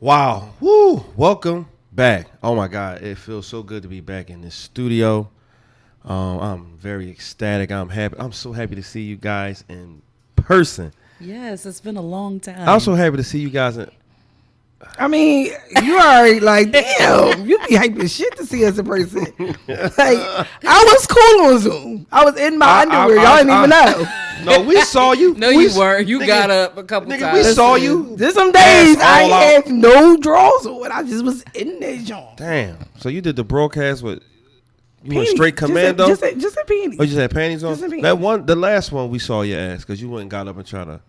Wow. Woo. Welcome back. Oh my God. It feels so good to be back in this studio. I'm very ecstatic. I'm happy. I'm so happy to see you guys in person. Yes, it's been a long time. I'm so happy to see you guys in. I mean, you already like, damn, you be hyping shit to see us in person. Like, I was cool on Zoom. I was in my underwear. Y'all didn't even know. No, we saw you. No, you weren't. You got up a couple times. We saw you. There's some days I had no drawers on. I just was in that joint. Damn. So you did the broadcast with you went straight commando? Just a panties. Oh, you just had panties on? Just That one, the last one we saw your ass because you went and got up and tried to.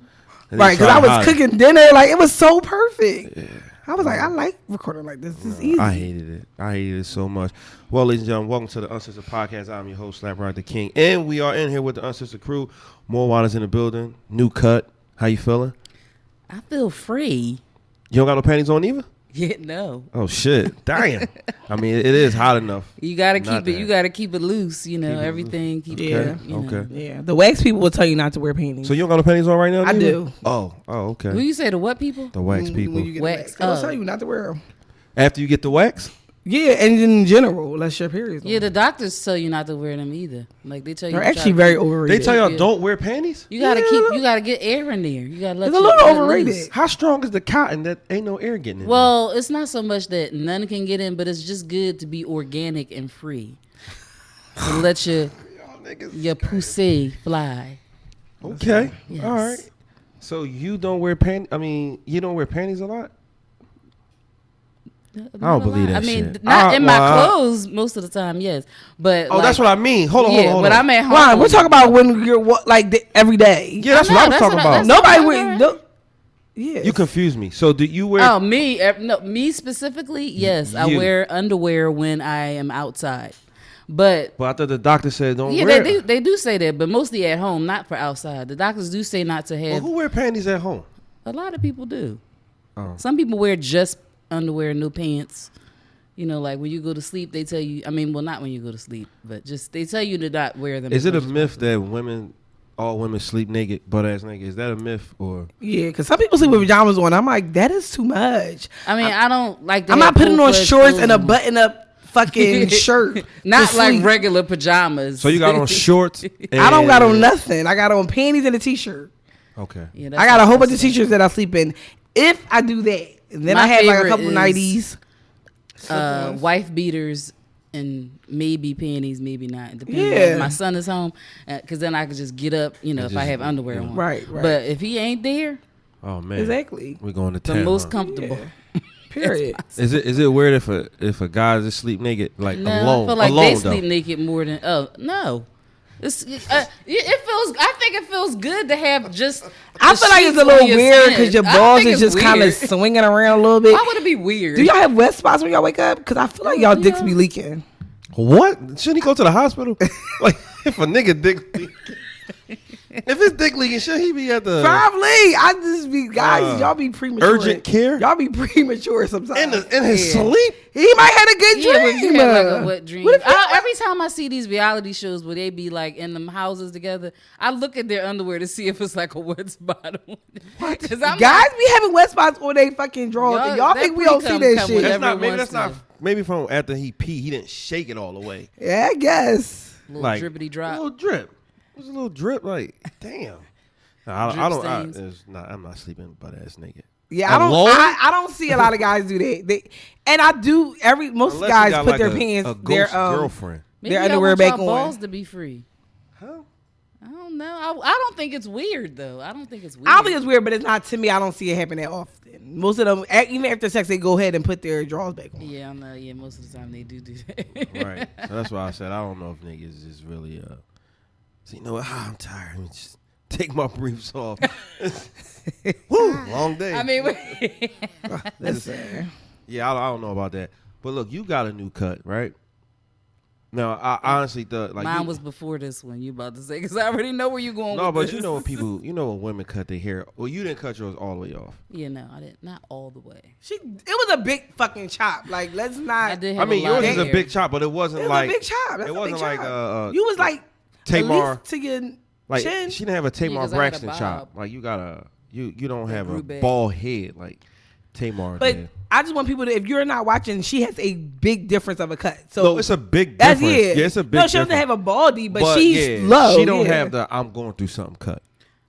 Right, because I was cooking dinner. Like, it was so perfect. Yeah. I was like, I like recording like this. This is easy. I hated it. I hated it so much. Well, ladies and gentlemen, welcome to the Uncensored Podcast. I'm your host, Slap Rock the King. And we are in here with the Uncensored crew. More Waters in the building. New cut. How you feeling? I feel free. You don't got no panties on either? Yeah, no. Oh, shit. Damn. I mean, it is hot enough. You got to keep it. You got to keep it loose. You know, everything. Keep it. Okay. Yeah. The wax people will tell you not to wear panties. So you don't got no panties on right now? I do. Oh, okay. Who you say, the what people? The wax people. Wax. They'll tell you not to wear them. After you get the wax? Yeah, and in general, unless your period. Yeah, the doctors tell you not to wear them either. Like, they tell you. They're actually very overrated. They tell y'all don't wear panties? You gotta you gotta get air in there. You gotta let. It's a little overrated. Loose. How strong is the cotton that ain't no air getting in? Well, it's not so much that none can get in, but it's just good to be organic and free. To let your pussy fly. Okay. Yes. All right. So you don't wear panties? I mean, you don't wear panties a lot? I don't believe that shit. I mean, not in my clothes most of the time, yes. But that's what I mean. Hold on. But I'm at home. Why? We're talking about when you're like every day. Yeah, that's what I'm talking about. Nobody would. No, yeah. You confuse me. So do you wear? Oh, me? No, me specifically? Yes, I wear underwear when I am outside. But I thought the doctor said don't wear. Yeah, they do say that, but mostly at home, not for outside. The doctors do say not to have. Well, who wear panties at home? A lot of people do. Oh. Some people wear just underwear, no pants. You know, like when you go to sleep, they tell you. I mean, well, not when you go to sleep, but just they tell you to not wear them. Is it a myth that all women sleep naked, butt ass naked? Is that a myth or? Yeah, because some people sleep with pajamas on. I'm like, that is too much. I mean, I don't like. I'm not putting on shorts and a button up fucking shirt. Not like regular pajamas. So you got on shorts? I don't got on nothing. I got on panties and a t-shirt. Okay. Yeah, I got a whole bunch of t-shirts that I sleep in. If I do that, and then I have like a couple nighties. Wife beaters and maybe panties, maybe not. Depending on if my son is home, because then I could just get up, if I have underwear on. Right. But if he ain't there, oh man, exactly. We're going to town. The most comfortable. Yeah. Period. Is it weird if a guy just sleep naked alone? I feel like alone, they sleep naked more than no. It feels. I think it feels good to have just. I feel like it's a little weird because your balls is just kind of swinging around a little bit. Why would it be weird? Do y'all have wet spots when y'all wake up? Because I feel like y'all dicks be leaking. What? Shouldn't he go to the hospital? Like if a nigga dick. If his dick leaking, should he be at the probably? I just be guys. Y'all be premature. Urgent care. Y'all be premature sometimes. In his sleep, he might have a good dream. Yeah, like a wet dream. Every time I see these reality shows where they be like in them houses together, I look at their underwear to see if it's like a wet spot on it. What? Guys be having wet spots on their fucking drawers. Y'all think we don't see that shit? Maybe from after he peed, he didn't shake it all the way. Yeah, I guess. Like drippity drop. A little drip. It was a little drip, like, damn. I'm not sleeping butt ass naked. Yeah, I don't see a lot of guys do that. And I do most unless guys put like their pants, their girlfriend, their underwear back on. Balls to be free. Huh? I don't know. I don't think it's weird though. I don't think it's weird. I don't think it's weird, but it's not to me. I don't see it happen that often. Most of them, even after sex, they go ahead and put their drawers back on. Yeah, I know. Yeah, most of the time they do that. Right. So that's why I said I don't know if niggas is really So you know what? I'm tired. Let me just take my briefs off. Woo, long day. I mean, yeah, I don't know about that. But look, you got a new cut, right? Now, I honestly thought like mine was before this one. You about to say because I already know where you're going. No, with but this. you know when women cut their hair. Well, you didn't cut yours all the way off. Yeah, no, I didn't. Not all the way. It was a big fucking chop. Like, let's not. I mean, yours is a big chop, but it wasn't like a big chop. It wasn't like you was like Tamar to your like chin. she didn't have a Tamar Braxton chop. Like you got you don't have a bald head like Tamar But did. I just want people to, if you're not watching, she has a big difference of a cut. So No, it's a big difference. Yeah, it's a big difference. No, she doesn't have a baldy, but she's low. She don't have the I'm going through something cut.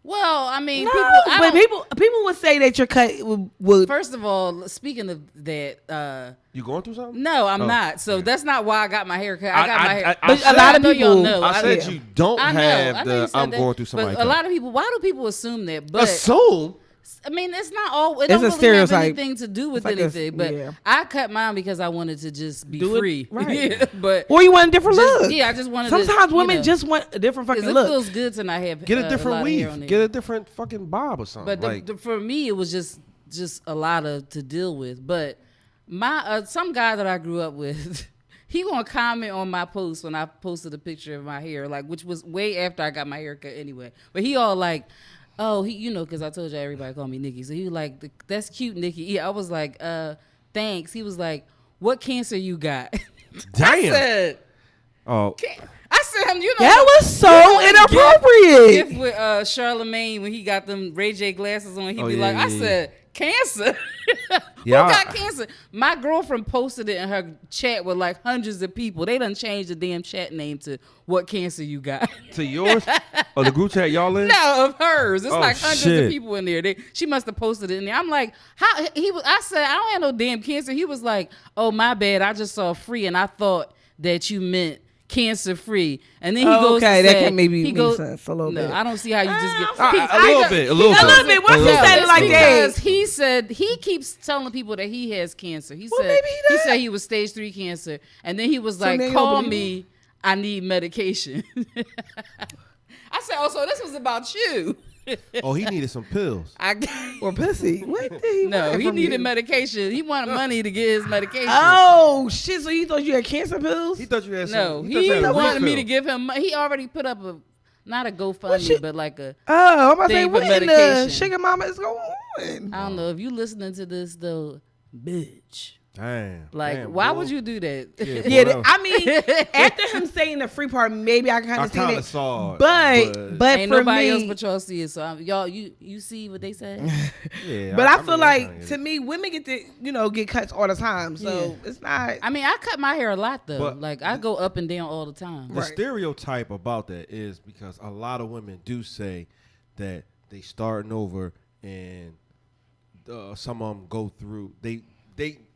Well, I mean, no, people would say that your cut would. First of all, speaking of that, you going through something? No, I'm not. So that's not why I got my hair cut. I got my hair. But a lot of people know. I said you don't have the I'm going through something. But a lot of people. Why do people assume that? But assume. I mean, it's not all. It it's don't a really stereotype. have anything to do with anything. But I cut mine because I wanted to just be free. Right. But or you want a different look. Yeah, I just wanted. Sometimes women just want a different fucking look. It feels good to not have. Get a different weave. Get a different fucking bob or something. But for me, it was just a lot to deal with. But my some guy that I grew up with. He gonna comment on my post when I posted a picture of my hair, like which was way after I got my hair cut anyway. But he all like, oh, because I told you everybody called me Nikki. So he was like, that's cute, Nikki. Yeah, I was like, thanks. He was like, what cancer you got? Damn. I said, oh. I said, that was so inappropriate. If with Charlamagne when he got them Ray J glasses on, he'd be like, I said, cancer. Who got cancer? My girlfriend posted it in her chat with like hundreds of people. They done changed the damn chat name to what cancer you got. To yours? Oh, the group chat y'all in? No, of hers. It's like hundreds of people in there. She must have posted it in there. I'm like, how I said, I don't have no damn cancer. He was like, oh, my bad. I just saw free and I thought that you meant cancer free, and then he goes. Okay, that can maybe make sense a little bit. No, I don't see how you just get a little bit. What's he said like that? Because he said he keeps telling people that he has cancer. He said he was stage 3 cancer, and then he was like, "Call me, I need medication." I said, "Oh, so this was about you." Oh, he needed some pills. Or pussy. What did he No, he needed medication. He wanted money to get his medication. Oh, shit. So he thought you had cancer pills? He thought you had some. No, he wanted me to give him money. He already put up not a GoFundMe, but like a I'm about to say, what in the sugar mama is going on? I don't know. If you listening to this, though, bitch. Damn. Like, why would you do that? Yeah, I mean, after him saying the free part, maybe I kind of see it. Saw it. But ain't for nobody me, else but y'all see it. So y'all, you see what they say? Yeah. But I feel like to me, women get to get cuts all the time. So it's not. I mean, I cut my hair a lot though. But like I go up and down all the time. The stereotype about that is because a lot of women do say that they starting over and some of them go through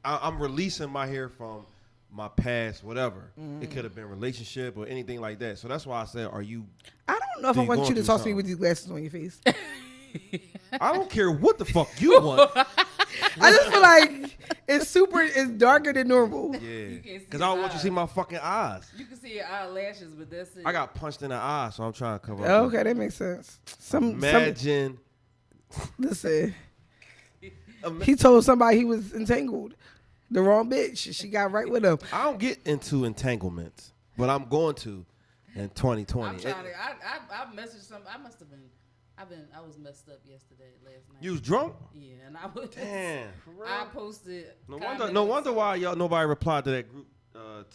I'm releasing my hair from my past, whatever. It could have been relationship or anything like that. So that's why I said, I don't know if I want you to talk to me with these glasses on your face. I don't care what the fuck you want. I just feel like it's darker than normal. Yeah. Because I don't want you to see my fucking eyes. You can see your eyelashes, but that's it. I got punched in the eye, so I'm trying to cover up. Okay, that makes sense. Listen. He told somebody he was entangled. The wrong bitch. She got right with him. I don't get into entanglements, but I'm going to in 2020. I'm trying to. I messaged some. I must have been. I was messed up yesterday, last night. You was drunk? Yeah, and I was. Damn. For real? I posted. No wonder why nobody replied to that group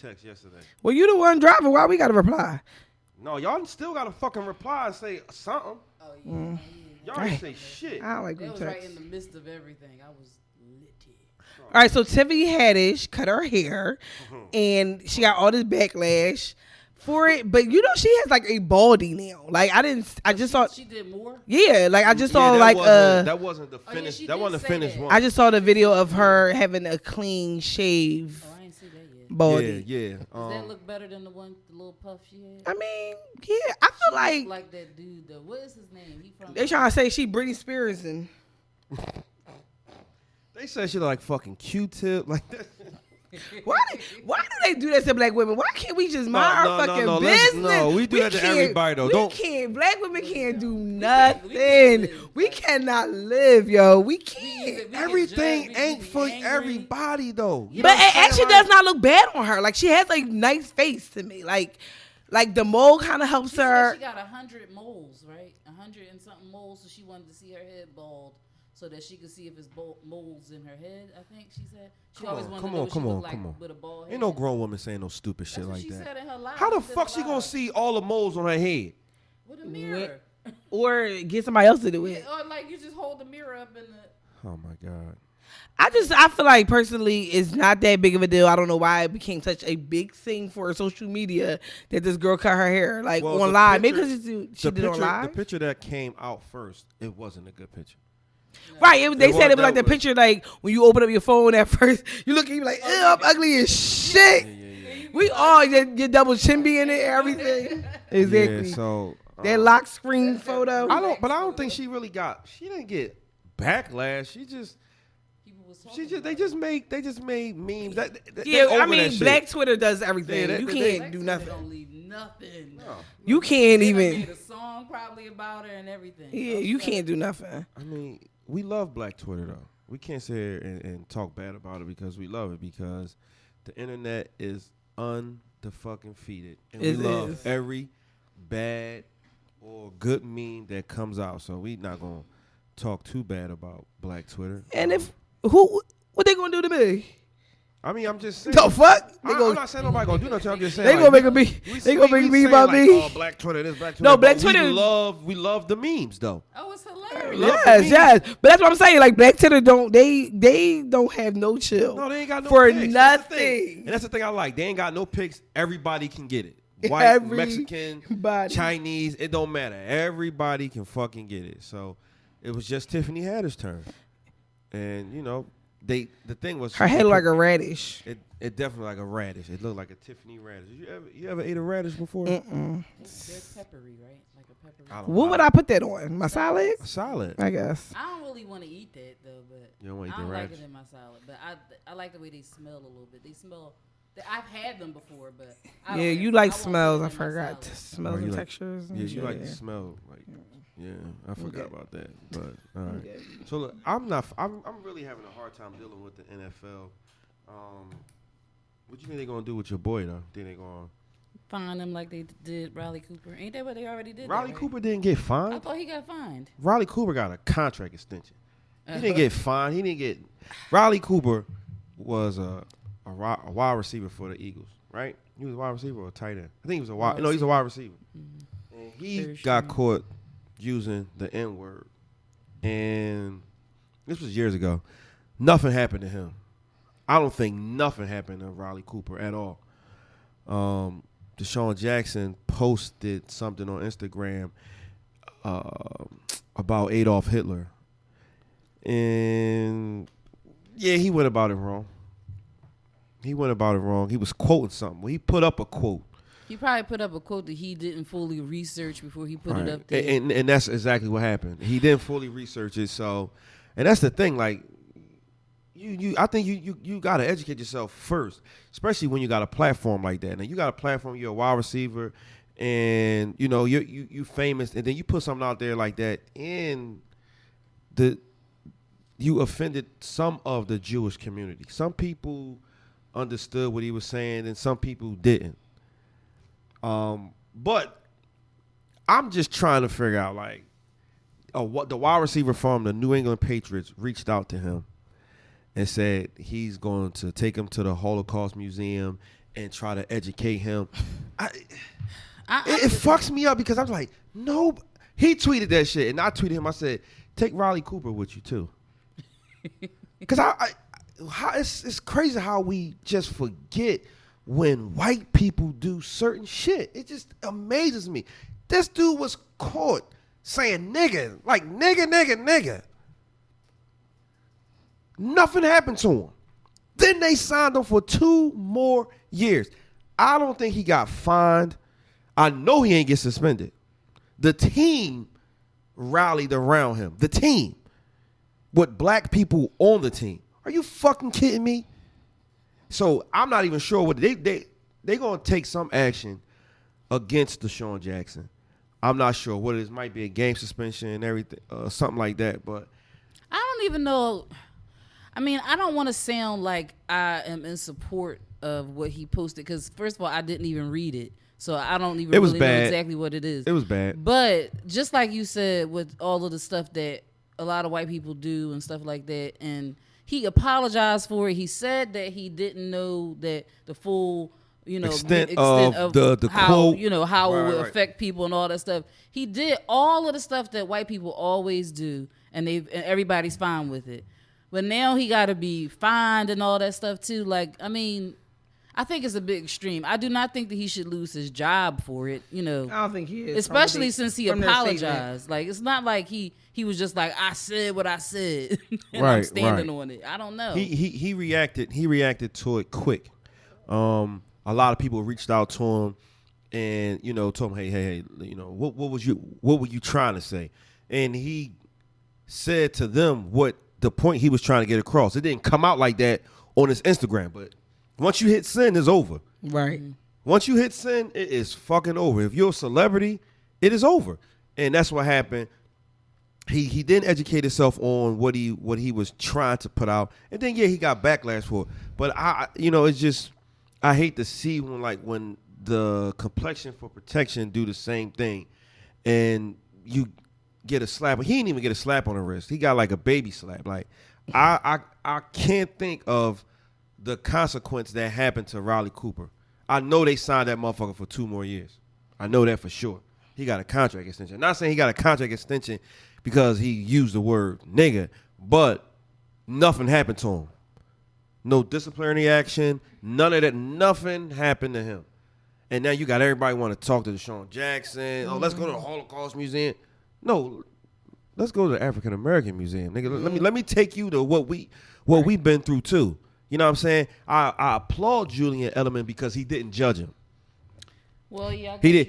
text yesterday. Well, you the one driving. Why we got to reply? No, y'all still got to fucking reply and say something. Oh yeah. Y'all didn't say shit. I don't like group text. That was right in the midst of everything. I was litty. All right, so Tiffany Haddish cut her hair, and she got all this backlash for it. But she has like a baldy now. Like I just saw. She did more. Yeah, like I just saw like that wasn't the finish. That wasn't the finished one. I just saw the video of her having a clean shave. Oh, I ain't see that yet. Baldy. Yeah. Does that look better than the little puff she had? I mean, yeah, I feel like that dude though. What is his name? He from. They trying to say she Britney Spears and. They said she like fucking Q-tip like that. Why do they do that to black women? Why can't we just mind our fucking business? No, we do that to everybody though. Black women can't do nothing. We cannot live, yo. We can't. Everything ain't for everybody though. But it actually does not look bad on her. Like she has like nice face to me. Like the mole kind of helps her. She got 100 moles, right? 100 and something moles, so she wanted to see her head bald. So that she could see if it's moles in her head, I think she said. She always wanted to know what she looked like with a bald head. Ain't no grown woman saying no stupid shit like that. She said in her life. How the fuck she gonna see all the moles on her head? With a mirror. Or get somebody else to do it. Or like you just hold the mirror up in the. Oh my God. I feel like personally it's not that big of a deal. I don't know why it became such a big thing for social media that this girl cut her hair like Well, on live. Maybe because she did it on live. The picture that came out first, it wasn't a good picture. Right, they said it was like the picture like when you open up your phone at first, you look at you like, ew, I'm ugly as shit. Yeah. We all your double chin be in it, everything. Exactly. Yeah, so that lock screen photo. I don't think she didn't get backlash. They just made memes. I mean, Black Twitter does everything. Yeah, you can't do Twitter nothing. Don't leave nothing. No. You can't They even. made a song probably about her and everything. Yeah, you can't do nothing. I mean, we love Black Twitter though. We can't sit here and talk bad about it because we love it because the internet is undefeated and we love every bad or good meme that comes out. So we not gonna talk too bad about Black Twitter. And what they gonna do to me? I mean, I'm just saying. The fuck? I'm not saying nobody gonna do nothing. I'm just saying They gonna make a me. They gonna make me about me. Oh, Black Twitter, this Black Twitter. No, Black Twitter. We love the memes though. Oh, it's hilarious. Yes. But that's what I'm saying. Like Black Twitter they don't have no chill. No, they ain't got no for pics. nothing. And that's the thing I like. They ain't got no pics. Everybody can get it. White, Mexican, Chinese, it don't matter. Everybody can fucking get it. So it was just Tiffany Haddish's turn, and the thing was her head like a radish. It definitely like a radish. It looked like a Tiffany radish. You ever ate a radish before? They're peppery, right? Like a peppery. What would I put that on? My salad? A salad, I guess. I don't really want to eat that though, but you don't want to eat I the don't radish? like it in my salad. But I like the way they smell a little bit. They smell. I've had them before, but I don't you like I won't smells. put I it in my forgot salad. smells and textures. And you like the smell, like I forgot about that. But all right. Okay. So look, I'm really having a hard time dealing with the NFL. What you think they're gonna do with your boy though? Think they gonna fine him like they did Riley Cooper? Ain't that what they already did? Riley right? Cooper didn't get I fined. thought he got fined. Riley Cooper got a contract extension. He didn't get fined. He didn't get. Riley Cooper was a wide receiver for the Eagles, right? He was a wide receiver or a tight end. I think he was a wide. No, he's a wide receiver. Mm-hmm. And he got caught using the N-word, and this was years ago. Nothing happened to him. I don't think nothing happened to Riley Cooper at all. Deshaun Jackson posted something on Instagram about Adolf Hitler. And yeah, he went about it wrong. He was quoting something. Well, he put up a quote. He probably put up a quote that he didn't fully research before he put it up there. And that's exactly what happened. He didn't fully research it. So, and that's the thing. Like, I think you got to educate yourself first, especially when you got a platform like that. Now you got a platform. You're a wide receiver, and you famous, and then you put something out there like that, and you offended some of the Jewish community. Some people understood what he was saying, and some people didn't. But I'm just trying to figure out, like, what the wide receiver from the New England Patriots reached out to him and said he's going to take him to the Holocaust Museum and try to educate him. It fucks me up because I'm like, no. He tweeted that shit, and I tweeted him. I said, take Riley Cooper with you too, because it's crazy how we just forget when white people do certain shit. It just amazes me. This dude was caught saying nigga, like nigga. Nothing happened to him. Then they signed him for 2 more years. I don't think he got fined. I know he ain't get suspended. The team rallied around him. The team. With black people on the team. Are you fucking kidding me? So I'm not even sure what they gonna take some action against Deshaun Jackson. I'm not sure what it is. Might be a game suspension and everything, something like that. But I don't even know. I mean, I don't want to sound like I am in support of what he posted because, first of all, I didn't even read it. So I don't even really know exactly what it is. It was bad. But just like you said, with all of the stuff that a lot of white people do and stuff like that, and he apologized for it. He said that he didn't know that the full, extent of the how, quote. How it would affect people and all that stuff. He did all of the stuff that white people always do. and everybody's fine with it. But now he got to be fined and all that stuff too. Like, I mean, I think it's a bit extreme. I do not think that he should lose his job for it. You know, I don't think he is, especially since he apologized. Like, it's not like he was just like, I said what I said, and I'm standing on it. I don't know. He reacted to it quick. A lot of people reached out to him and, you know, told him, hey, you know, what were you trying to say? And he said to them what the point he was trying to get across. It didn't come out like that on his Instagram, but once you hit send, it's over. Right. Once you hit send, it is fucking over. If you're a celebrity, it is over. And that's what happened. He didn't educate himself on what he was trying to put out. And then he got backlash for it. But it's just, I hate to see when the complexion for protection do the same thing and you get a slap. He didn't even get a slap on the wrist. He got like a baby slap. Like I can't think of the consequence that happened to Riley Cooper. I know they signed that motherfucker for 2 more years. I know that for sure. He got a contract extension. I'm not saying he got a contract extension because he used the word nigga, but nothing happened to him. No disciplinary action, none of that. Nothing happened to him. And now you got everybody want to talk to Deshaun Jackson. Oh, let's go to the Holocaust Museum. No, let's go to the African American Museum, nigga. Let me take you to what we've been through too. You know what I'm saying? I applaud Julian Edelman because he didn't judge him. Well, yeah, he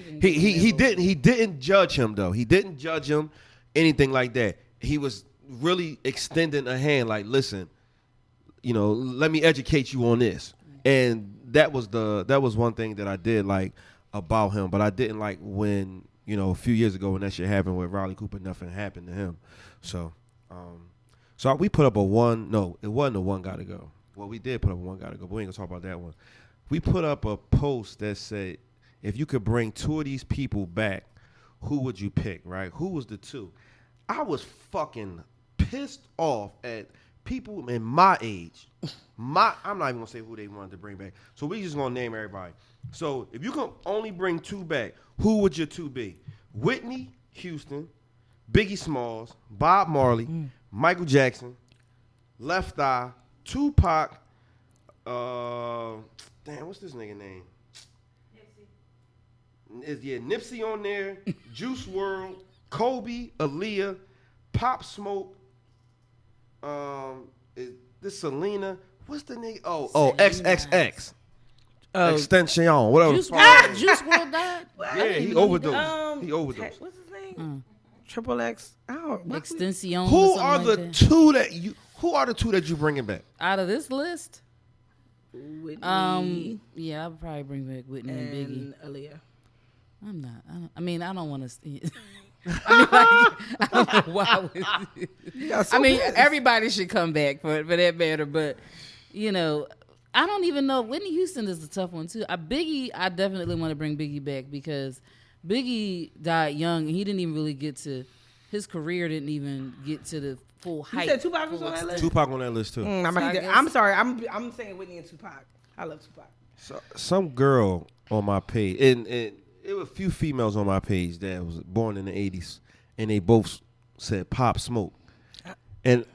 didn't judge him though. He didn't judge him, anything like that. He was really extending a hand, like, listen, you know, let me educate you on this. And that was one thing that I did like about him, but I didn't like when, you know, a few years ago when that shit happened with Riley Cooper, nothing happened to him. So we put up it wasn't a one gotta go. Well, we did put up a one gotta go, but we ain't gonna talk about that one. We put up a post that said, if you could bring 2 of these people back, who would you pick, right? Who was the 2? I was fucking pissed off at people in my age. I'm not even gonna say who they wanted to bring back. So we just gonna name everybody. So if you can only bring 2 back, who would your 2 be? Whitney Houston, Biggie Smalls, Bob Marley, Michael Jackson, Left Eye, Tupac, what's this nigga name? Nipsey on there, Juice WRLD, Kobe, Aaliyah, Pop Smoke, this Selena, what's the nigga? Oh, XXX. Extension, whatever. Juice WRLD died? Yeah, he overdosed. He overdosed. What's his name? Triple X. Extension. Who are the 2 that you bringing back? Out of this list? Whitney. Yeah, I'll probably bring back Whitney and Biggie. Aaliyah. I'm not. I don't want to see it. I don't know why. Everybody should come back for that matter. But, you know, I don't even know. Whitney Houston is a tough one, too. Biggie, I definitely want to bring Biggie back because Biggie died young. And he didn't even really his career didn't even get to the full height. You said Tupac was on that list? Tupac on that list, too. I'm sorry. I'm saying Whitney and Tupac. I love Tupac. So, some girl on my page, and there were a few females on my page that was born in the 80s, and they both said Pop Smoke. And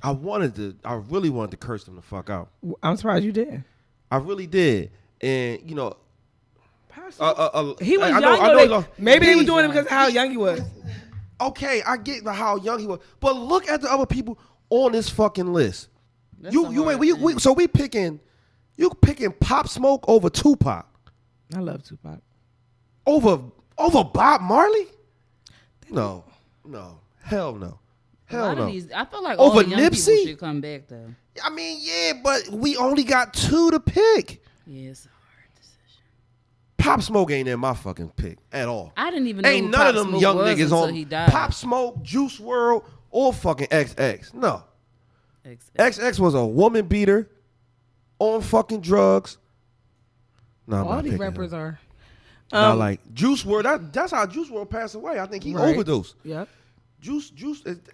I really wanted to curse them the fuck out. I'm surprised you did. I really did. And, you know, he was young. Maybe they were doing it because of how young he was. Okay, I get how young he was. But look at the other people on this fucking list. So we picking Pop Smoke over Tupac. I love Tupac. Over Bob Marley? No. Hell no. I feel like over all the young Nipsey? people should come back though. I mean, yeah, but we only got 2 to pick. Yeah, it's a hard decision. Pop Smoke ain't in my fucking pick at all. I didn't even know ain't who none Pop of them Smoke young was niggas until on he died. Pop Smoke, Juice WRLD, or fucking XX. No. XX was a woman beater on fucking drugs. No, all these rappers are. Not like Juice WRLD. That's how Juice WRLD passed away. I think he overdosed. Yep. Juice.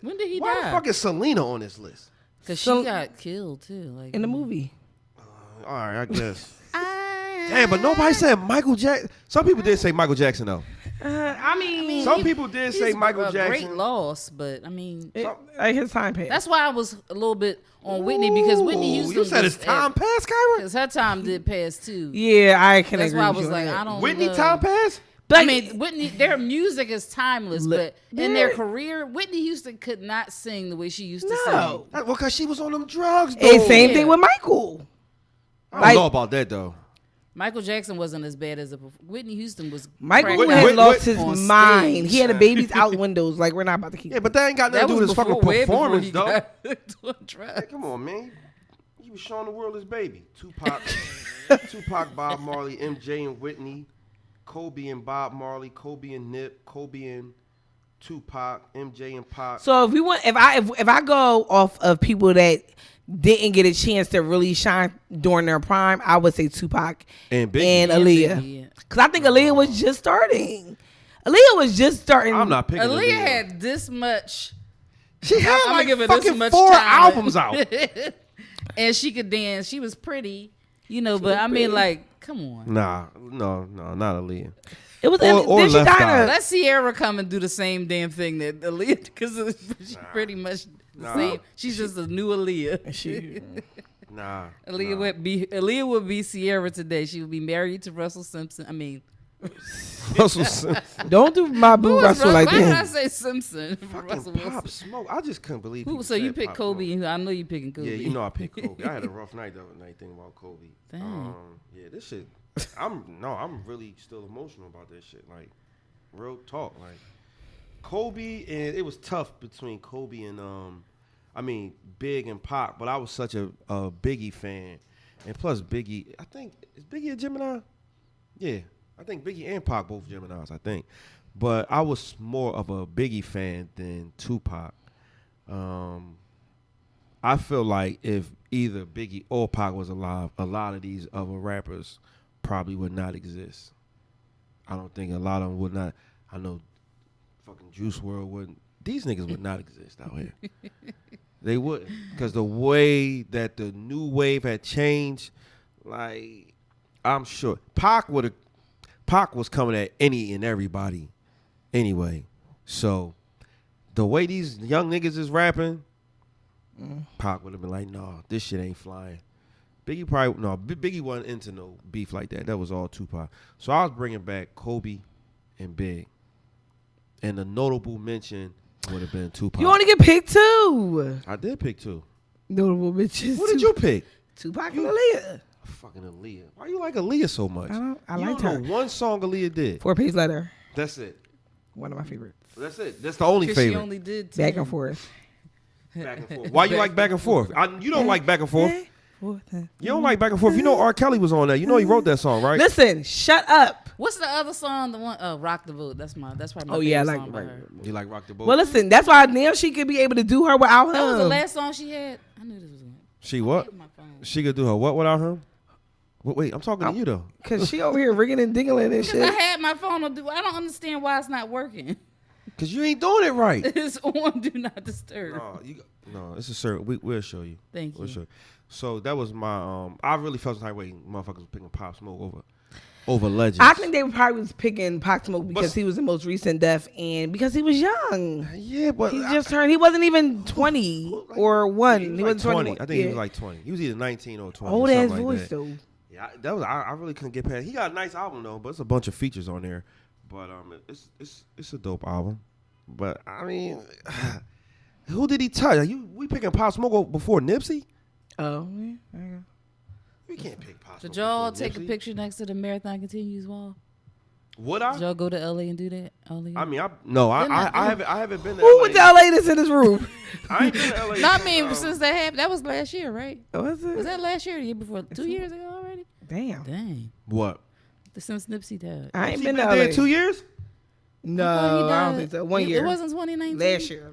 When did he die? Why the fuck is Selena on this list? Because she got killed too, like in the movie. All right, I guess. Damn, but nobody said Michael Jackson. Some people did say Michael Jackson though. I mean, Some people did say he's Michael a Jackson. great loss, but I mean, like his time passed. that's why I was a little bit on Whitney because Whitney Houston. You said his time passed, Kyra? because her time did pass too. Yeah, I can That's agree why I with was you on like, that. I don't. Whitney know. time passed? I mean, Whitney, their music is timeless, but in their Yeah. career, Whitney Houston could not sing the way she used to No. sing. Well, because she was on them drugs, though. Hey, same Yeah. thing with Michael. I don't like- know about that, though. Michael Jackson wasn't as bad as Whitney Houston was. Michael cracked had out lost his on mind. stage. He had the babies out windows. Like, we're not about to keep. Yeah, but that ain't got nothing That to do was with his fucking way before performance, he though. got doing drugs. Hey, come on, man. He was showing the world his baby. Tupac, Bob Marley, MJ and Whitney, Kobe and Bob Marley, Kobe and Nip, Kobe and Tupac, MJ and Pac. So if I go off of people that didn't get a chance to really shine during their prime, I would say Tupac And Biggie. and And Aaliyah. Biggie, yeah. Because I think Aaliyah was just starting. Aaliyah was just starting. I'm not picking Aaliyah Aaliyah. had this much. She had I'm like gonna give her fucking this much 4 time. albums out. And she could dance. She was pretty, but I mean, like, come on. Nah, no, not Aaliyah. It was. Or Then she Left kind Eye. of. Let Sierra come and do the same damn thing that Aaliyah, because she's pretty much the same. She's just a new Aaliyah. Nah. Aaliyah would be Sierra today. She would be married to Russell Simpson. I mean, Russell Simpson. Don't do my boo who was Russell like why did I that. say Simpson? Fucking Russell Pop Wilson. Smoke. I just couldn't believe Who, people so you said picked Pop Kobe? Smoke. And I know you picking Kobe. Yeah, you know I picked Kobe. I had a rough night the other night thinking about Kobe. Dang. Yeah, this shit. I'm really still emotional about this shit. Like, real talk. Like, Kobe, and it was tough between Kobe and Big and Pop. But I was such a Biggie fan, and plus Biggie. I think is Biggie a Gemini? Yeah, I think Biggie and Pac both Geminis. I think, but I was more of a Biggie fan than Tupac. I feel like if either Biggie or Pac was alive, a lot of these other rappers probably would not exist. I don't think a lot of them would not. I know fucking Juice WRLD wouldn't. These niggas would not exist out here. They wouldn't. Because the way that the new wave had changed, like, I'm sure. Pac was coming at any and everybody anyway. So the way these young niggas is rapping, Pac would have been like, no, this shit ain't flying. Biggie wasn't into no beef like that. That was all Tupac. So I was bringing back Kobe and Big. And the notable mention would have been Tupac. You only get picked two. I did pick 2. Notable bitches. What did you pick? Tupac and Aaliyah. Fucking Aaliyah. Why you like Aaliyah so much? I you liked don't her. know one song Aaliyah did. 4-page letter. That's it. One of my favorites. That's it. That's the only 'Cause favorite. she only did Back 10. and forth. Back and forth. Why you like back and forth? You don't like back and forth. You don't like back and forth. You know R. Kelly was on that. You know he wrote that song, right? Listen, shut up. What's the other song? The one, Rock the Boat. That's probably my Oh, favorite yeah, I song like by Rock her. You like Rock the Boat? Well, listen, that's why now she could be able to do her without him. That was the last song she had. I knew this was one. She what? My phone. She could do her what without him? Wait, I'm talking to you though. Because she over here rigging and dingling and Because I shit. had my phone on. I don't understand why it's not working. Cause you ain't doing it right. It's on Do Not Disturb. No, it's a certain. We'll show you. Thank We'll you. show you. So that was my. I really felt some type of way. Motherfuckers was picking Pop Smoke over Legends. I think they probably was picking Pop Smoke because But- he was the most recent death and because he was young. Yeah, but He just turned. He wasn't even 20 or 1. He He was wasn't like 20. 20. I think he was like 20. He was either 19 or 20. old something ass like voice that. though. Yeah, that was. I really couldn't get past. He got a nice album though, but it's a bunch of features on there. But it's a dope album. But I mean, who did he touch? We picking Pop Smoke before Nipsey? Oh, yeah. There you go. We can't pick Pop Smoke. Did y'all before take a Nipsey. picture next to the Marathon Continues wall? Would Did I? y'all go to LA and do that? I mean, I haven't been to Who LA. with the LA that's in this room? I ain't been to LA. No, I mean, since that happened, that was last year, right? Was it? Was that last year or the year before? 2 years ago already? Damn. Dang. What? Since Nipsey died. I ain't He been been to there LA. 2 years? No, thought he I don't died- think so. 1 it- year. It wasn't 2019. Last year.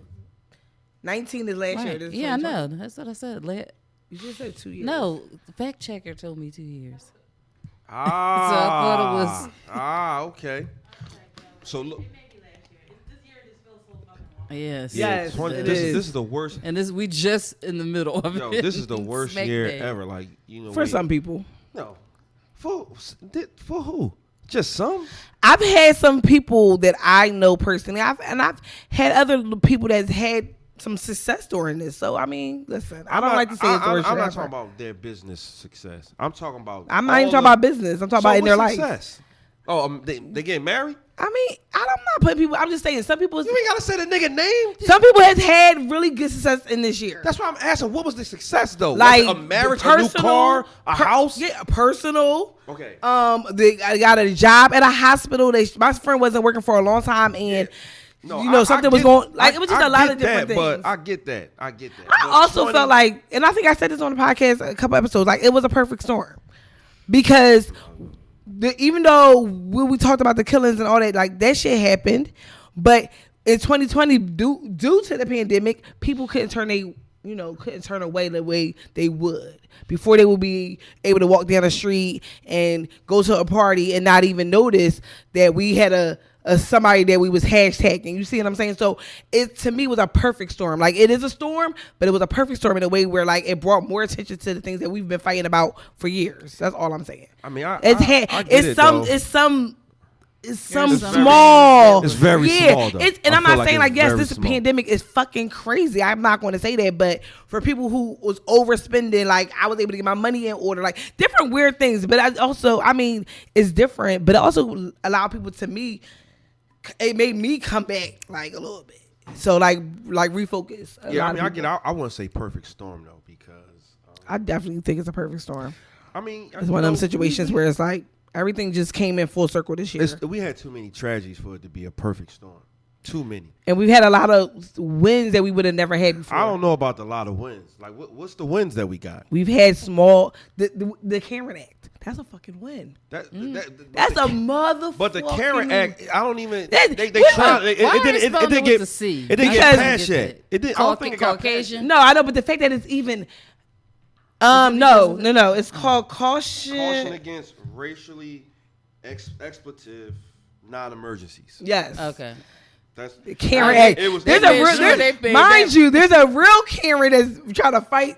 19 is last year. Right. This is Yeah, I 2020. know. That's what I said. You just said 2 years. No, the fact checker told me 2 years. Ah. So I thought it was- Ah, okay. So look. Yes. Yes, it this is. is the worst. And we just in the middle of Yo, it. this is the worst Smack year bang. ever. Like, you know. For some people. No. For who? Just some. I've had some people that I know personally. I've had other people that's had some success during this. So I mean, listen, I don't like to say it's the worst. I'm not talking about their business success. I'm talking about. I'm not even talking about business. I'm talking about in their life. Oh, they getting married? I mean, I'm not putting people. I'm just saying some people. You ain't gotta say the nigga name. Some people has had really good success in this year. That's why I'm asking. What was the success though? Like was it a marriage, a new car, a house. Yeah, personal. Okay. I got a job at a hospital. My friend wasn't working for a long time, and something was going. Like it was just a lot of different things. But I get that. I also felt like, and I think I said this on the podcast a couple episodes. Like it was a perfect storm because. Even though we talked about the killings and all that, like that shit happened, but in 2020, due to the pandemic, people couldn't turn away the way they would. Before they would be able to walk down the street and go to a party and not even notice that we had a somebody that we was hashtagging. You see what I'm saying? So it to me was a perfect storm. Like it is a storm, but it was a perfect storm in a way where like it brought more attention to the things that we've been fighting about for years. That's all I'm saying. I mean, it's small. It's very small though. And I'm not saying like yes, this pandemic is fucking crazy. I'm not going to say that, but for people who was overspending, like I was able to get my money in order, like different weird things. But I mean, it's different, but it also allowed people to me. It made me come back like a little bit. So like refocus. I want to say perfect storm though because I definitely think it's a perfect storm. I mean, it's one of them situations where it's like everything just came in full circle this year. We had too many tragedies for it to be a perfect storm. Too many. And we've had a lot of wins that we would have never had before. I don't know about a lot of wins. Like what's the wins that we got? We've had small the Karen Act. That's a fucking win. That's a motherfucker. But the Karen Act, I don't even. They tried. It didn't get passed yet. It didn't. I don't think it got Caucasian. No, I know, but the fact that it's even. No. It's called Caution Against Racially Expletive Non-Emergencies. Yes. Okay. That's the Karen Act. Mind you, there's a real Karen that's trying to fight.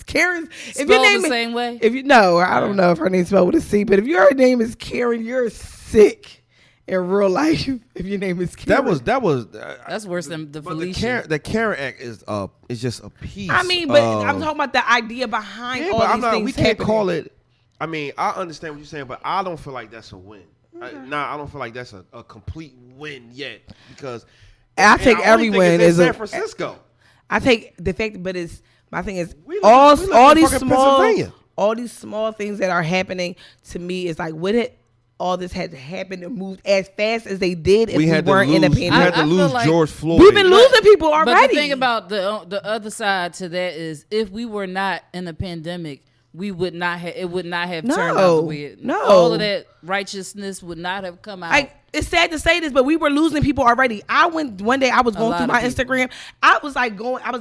Karen, if your name the same way. I don't know if her name's spelled with a C, but if your name is Karen, you're sick in real life. If your name is Karen, that's worse than the Felicia. The Karen Act is just a piece. I mean, but I'm talking about the idea behind all these things. We can't call it. I mean, I understand what you're saying, but I don't feel like that's a win. I don't feel like that's a complete win yet because I take every win as San Francisco. I take the fact, but it's. My thing is all these small things that are happening to me is like all this had to happen and moved as fast as they did if we weren't in a pandemic. We had to lose like George Floyd. We've been losing people already. But the thing about the other side to that is if we were not in a pandemic, we would not have. It would not have turned out the way it. No, all of that righteousness would not have come out. It's sad to say this, but we were losing people already. One day I was going through my Instagram. I was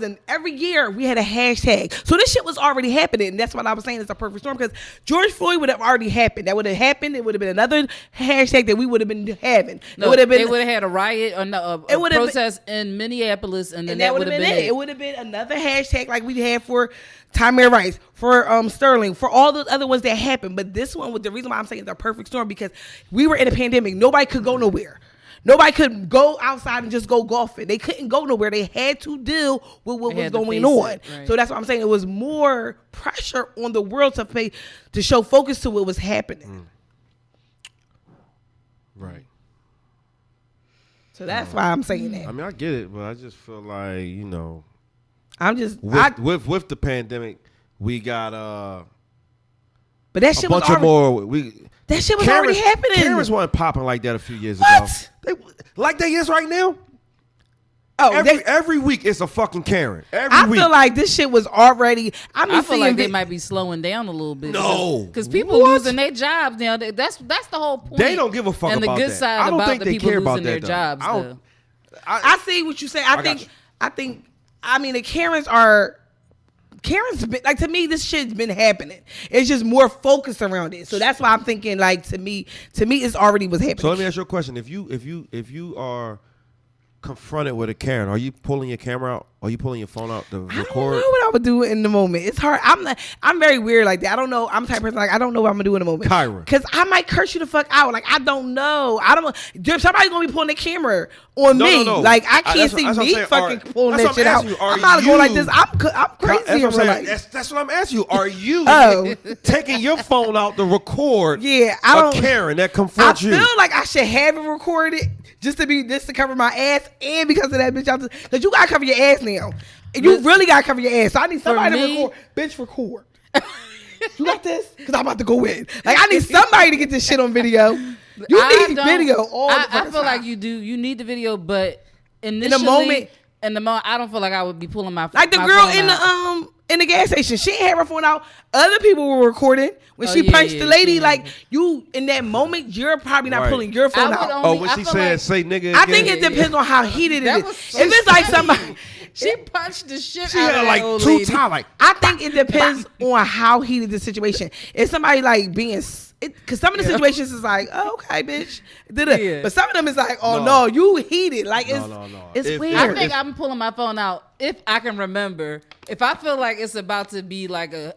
in every year we had a hashtag. So this shit was already happening. And that's what I was saying. It's a perfect storm because George Floyd would have already happened. That would have happened. It would have been another hashtag that we would have been having. They would have had a riot or a protest in Minneapolis, and that would have been it. It would have been another hashtag like we had for Tamir Rice, for Sterling, for all those other ones that happened. But this one was the reason why I'm saying it's a perfect storm because we were in a pandemic. Nobody could go nowhere. Nobody could go outside and just go golfing. They couldn't go nowhere. They had to deal with what was going on. Right. So that's what I'm saying. It was more pressure on the world to show focus to what was happening. Right. So that's why I'm saying that. I mean, I get it, but I just feel like, I'm just with the pandemic, we got but that shit a bunch of more. That shit was already happening. Karens wasn't popping like that a few years ago. Like they is right now. Oh, every week it's a fucking Karen. I feel like this shit was already. I feel like they might be slowing down a little bit. No, because people losing their jobs now. That's the whole point. They don't give a fuck about that. And the good side about the people losing their jobs. I see what you say. I mean, the Karens been, like, to me, this shit's been happening. It's just more focused around it. So that's why I'm thinking, like, to me, it's already was happening. So let me ask you a question: If you are confronted with a Karen, are you pulling your camera out? Are you pulling your phone out to I record? don't know what I would do in the moment. It's hard. I'm very weird like that. I don't know. I'm the type of person like I don't know what I'm gonna do in the moment. Kyra. Because I might curse you the fuck out. Like I don't know. Somebody's gonna be pulling the camera on me. No. Like I can't That's see what I'm me saying. fucking pulling that That's shit what I'm out. asking you. Are I'm not going like you- this. I'm crazy in real life. That's what I'm asking you. Are you Oh. taking your phone out to record Yeah, I don't. a Karen that I confronts you? feel like I should have it recorded just to cover my ass and because of that bitch out because you gotta cover your ass now. And you really gotta cover your ass. So I need somebody to record. Bitch, record. You got this? Because I'm about to go in. Like I need somebody to get this shit on video. You need video all the I fucking feel time. like you do. You need the video, but the initially, moment- I don't feel like I would be pulling my Like the my girl phone in out. the gas station, she ain't had her phone out. Other people were recording when Oh, she yeah, punched yeah, the lady. yeah. Like you in that moment, you're probably not Right. pulling your phone I would out. only- When I she feel said like- say nigga I again? think it depends on how heated it That is. was If so it's like funny. somebody, She punched the shit She out had of her that like old 2 lady. times. Like I think it depends on how heated the situation. If somebody like being, because some of the situations is like, oh, okay, bitch, Yeah. but some of them is like, oh No. no, you heated. Like it's No. it's If- weird. I think I'm pulling my phone out if I can remember. If I feel like it's about to be like a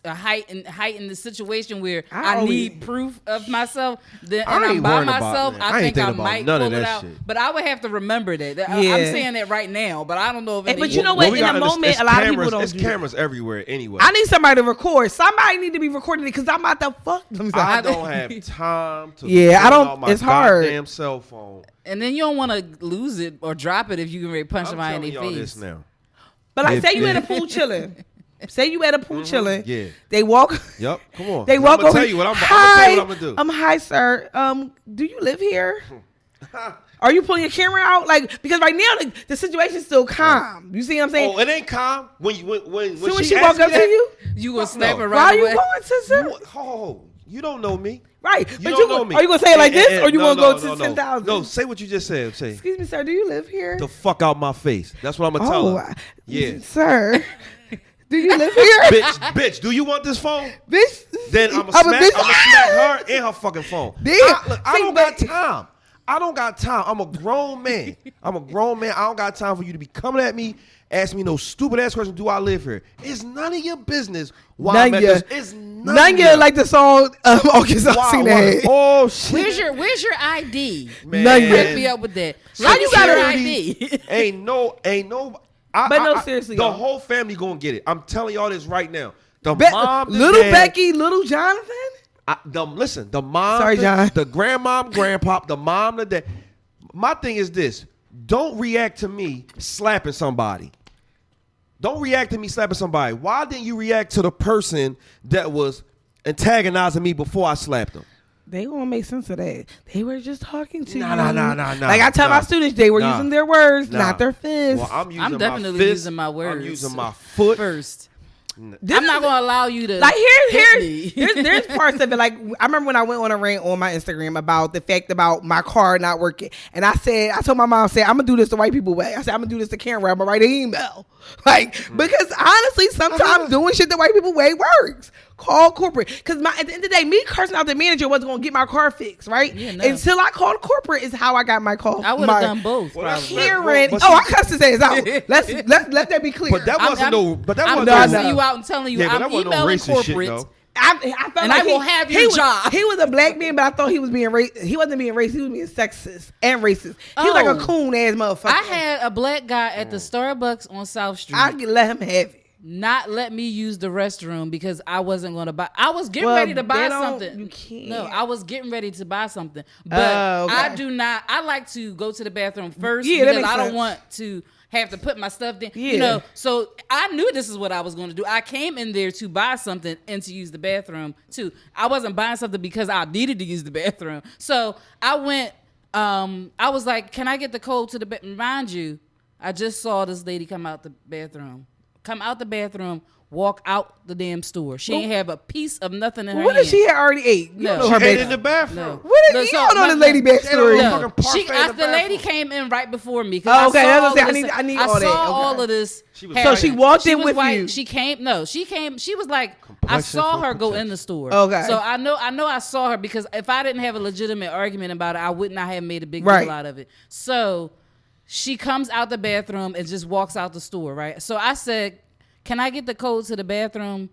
height in the situation where I I always- need proof of myself, then I and I'm ain't by worried about myself, that. I I ain't think thinking I about might none of pull it that out. shit. But I would have to remember that. Yeah. I'm saying that right now, but I don't know if it But is. you know what? we In got the is- moment, it's a lot of cameras, people don't It's do that. cameras everywhere anyway. I need somebody to record. Somebody need to be recording it because I'm about to fuck them. I don't have time to Yeah, I pull don't- out my it's hard. goddamn cell phone. And then you don't want to lose it or drop it if you can ready punch I'm somebody in telling their y'all face. this now. But like, If- say you at a if- pool chilling. Say you at a pool chilling. Yeah. They walk. Yep. Come on. They I'm walk gonna over. tell you what I'm Hi, gonna tell you what I'm gonna do. Hi, sir. Do you live here? Are you pulling your camera out? Like, because right now the situation's still calm. You see what I'm saying? Oh, it ain't calm when you when so when she she asked walk me up to that, you, You gonna Fuck snap no. it why right are you away. going to sir? Oh, you don't know me. Right. You But don't know me. are you gonna say it like this, or you no, gonna go no, to no, 10,000? No, say what you just said. Say Excuse me, sir. Do you live here? the fuck out my face. That's what I'm gonna tell her. Yeah. sir. Do you live here? bitch, do you want this phone? Bitch. Then I'm I'm gonna a bitch. smack her and her fucking phone. Damn. I See, don't got but- time. I don't got time. I'm a grown man. I don't got time for you to be coming at me, asking me no stupid ass questions. Do I live here? It's none of your business. Why I'm at this. It's None ya like the song August Alsina had. Oh shit. Where's your ID? Man. None ya. Break me up with that. Why you got your a- ID? Ain't no. But no, seriously, the though. whole family gonna get it. I'm telling y'all this right now. The Be- mom, the little dad, Becky, little Jonathan. listen, the mom, Sorry, John. the grandmom, grandpop, the mom, the dad. My thing is this: don't react to me slapping somebody. Don't react to me slapping somebody. Why didn't you react to the person that was antagonizing me before I slapped them? They gonna make sense of that. They were just talking to Nah, you. nah. Like I tell my students, they were Nah. using their words, Nah. not their fists. Well, I'm using I'm definitely my fist. using my words. I'm using my foot. First. This I'm not is- gonna allow you to Like hit me. there's parts of it. Like I remember when I went on a rant on my Instagram about the fact about my car not working, and I told my mom, I'm gonna do this the white people way. I said I'm gonna do this to camera. I'm gonna write an email, like because honestly, sometimes doing shit the white people way works. Call corporate because at the end of the day, me cursing out the manager wasn't gonna get my car fixed, right? Yeah, no. Until I called corporate is how I got my call. I would my have done both. Well, that's probably. fair. Hearing, But I see- cussed his ass out. Let that be clear. But that wasn't no. But that I'm wasn't cussing no. you out and telling you Yeah, but I'm that wasn't no emailing racist shit, corporate. though. I felt And like I will have your he was, job. He was a black man, but I thought he was being he wasn't being racist. He was being sexist and racist. He was like a Oh. coon ass motherfucker. I had a black guy at the Starbucks on South Street I could let him have it. not let me use the restroom because I wasn't going to buy. I was getting Well, ready to buy they don't- something. you can't. No, I was getting ready to buy something, but Oh, okay. I do not. I like to go to the bathroom first Yeah, that because makes I don't sense. want to have to put my stuff there. Yeah. You know, so I knew this is what I was going to do. I came in there to buy something and to use the bathroom too. I wasn't buying something because I needed to use the bathroom. So I went. I was like, "Can I get the code to the bathroom?" Mind you, I just saw this lady come out the bathroom. Walk out the damn store. She ain't have a piece of nothing in her What hand. if she had already ate? You No. don't know her She ate back. in the bathroom. No. What No, you so- don't know no, this lady no. backstory? She had a No, Fucking she, parfait in the the lady bathroom. came in right before me. Oh, okay, I that's what I'm saying. saw all this- I need I all that. saw Okay. all of this. She was happen. So she walked She in was with white. you. She came. No, she came. She was like, I Complexion saw for her go in protection. the store. Okay. So I know I saw her because if I didn't have a legitimate argument about it, I would not have made a big Right. deal out of it. So she comes out the bathroom and just walks out the store, right? So I said, can I get the code to the bathroom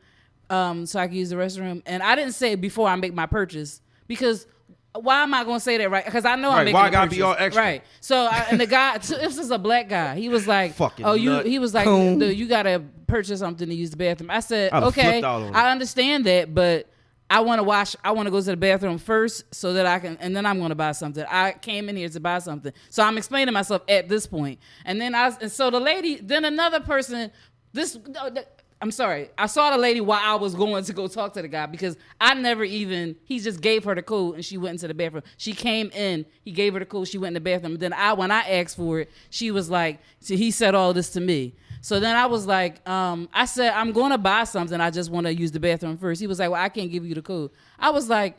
so I can use the restroom? And I didn't say it before I make my purchase because why am I going to say that, right? Because I know I'm making why a gotta purchase. be all extra? Right. So, and the guy, this is a black guy. He was like, he was like, you got to purchase something to use the bathroom. I said, okay, I understand that, but I want to go to the bathroom first so that I can, and then I'm going to buy something. I came in here to buy something. So I'm explaining myself at this point. And then so the lady, then another person, I'm sorry. I saw the lady while I was going to go talk to the guy because he just gave her the code and she went into the bathroom. She came in, he gave her the code, she went in the bathroom. And then when I asked for it, she was like, he said all this to me. So then I was like, I said, I'm going to buy something. I just want to use the bathroom first. He was like, well, I can't give you the code. I was like,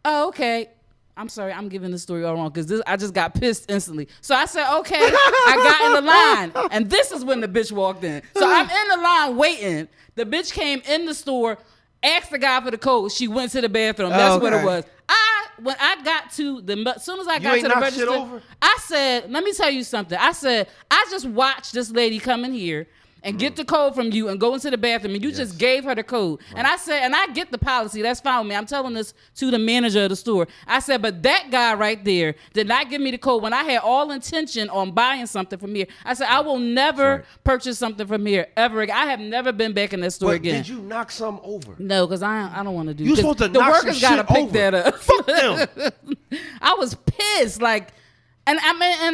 oh, okay. I'm sorry, I'm giving the story all wrong because I just got pissed instantly. So I said, okay, I got in the line. And this is when the bitch walked in. So I'm in the line waiting. The bitch came in the store, asked the guy for the code. She went to the bathroom. That's what it was. When I got to as soon as I got to the register, I said, let me tell you something. I said, I just watched this lady come in here and get the code from you and go into the bathroom and you just gave her the code. Right. And I said, and I get the policy. That's fine with me. I'm telling this to the manager of the store. I said, but that guy right there did not give me the code when I had all intention on buying something from here. I said, I will never purchase something from here ever again. I have never been back in that store again. Did you knock some over? No, because I don't want to do You're supposed to the knock workers some gotta shit pick over. that up. Fuck them. I was pissed. And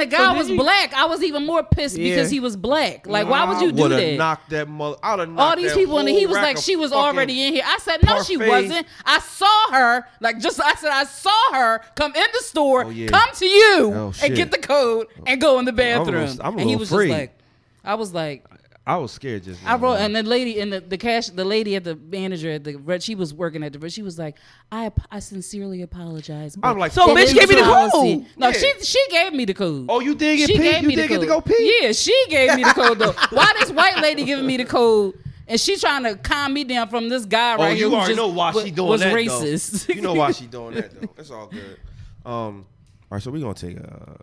the guy was black. I was even more pissed because he was black. Like, why would you do that? I would have knocked that mother. I would have knocked all these people, and he was like, she was already in here. I said, no, she wasn't. I saw her. I saw her come in the store, come to you, and get the code and go in the bathroom. I'm a and he little was afraid. just like, I was like, I was scared just now. I wrote, and the lady in the lady at the manager at the she was working at the, she was like, I sincerely apologize. I'm like, so bitch gave me the code. No, she gave me the code. Oh, you did get she pee? Gave you me did the get code. to go pee? Yeah, she gave me the code though. Why this white lady giving me the code? And she trying to calm me down from this guy right here. You already know why she doing that. Racist. Though. You know why she doing that though. It's all good. All right, so we're gonna take a.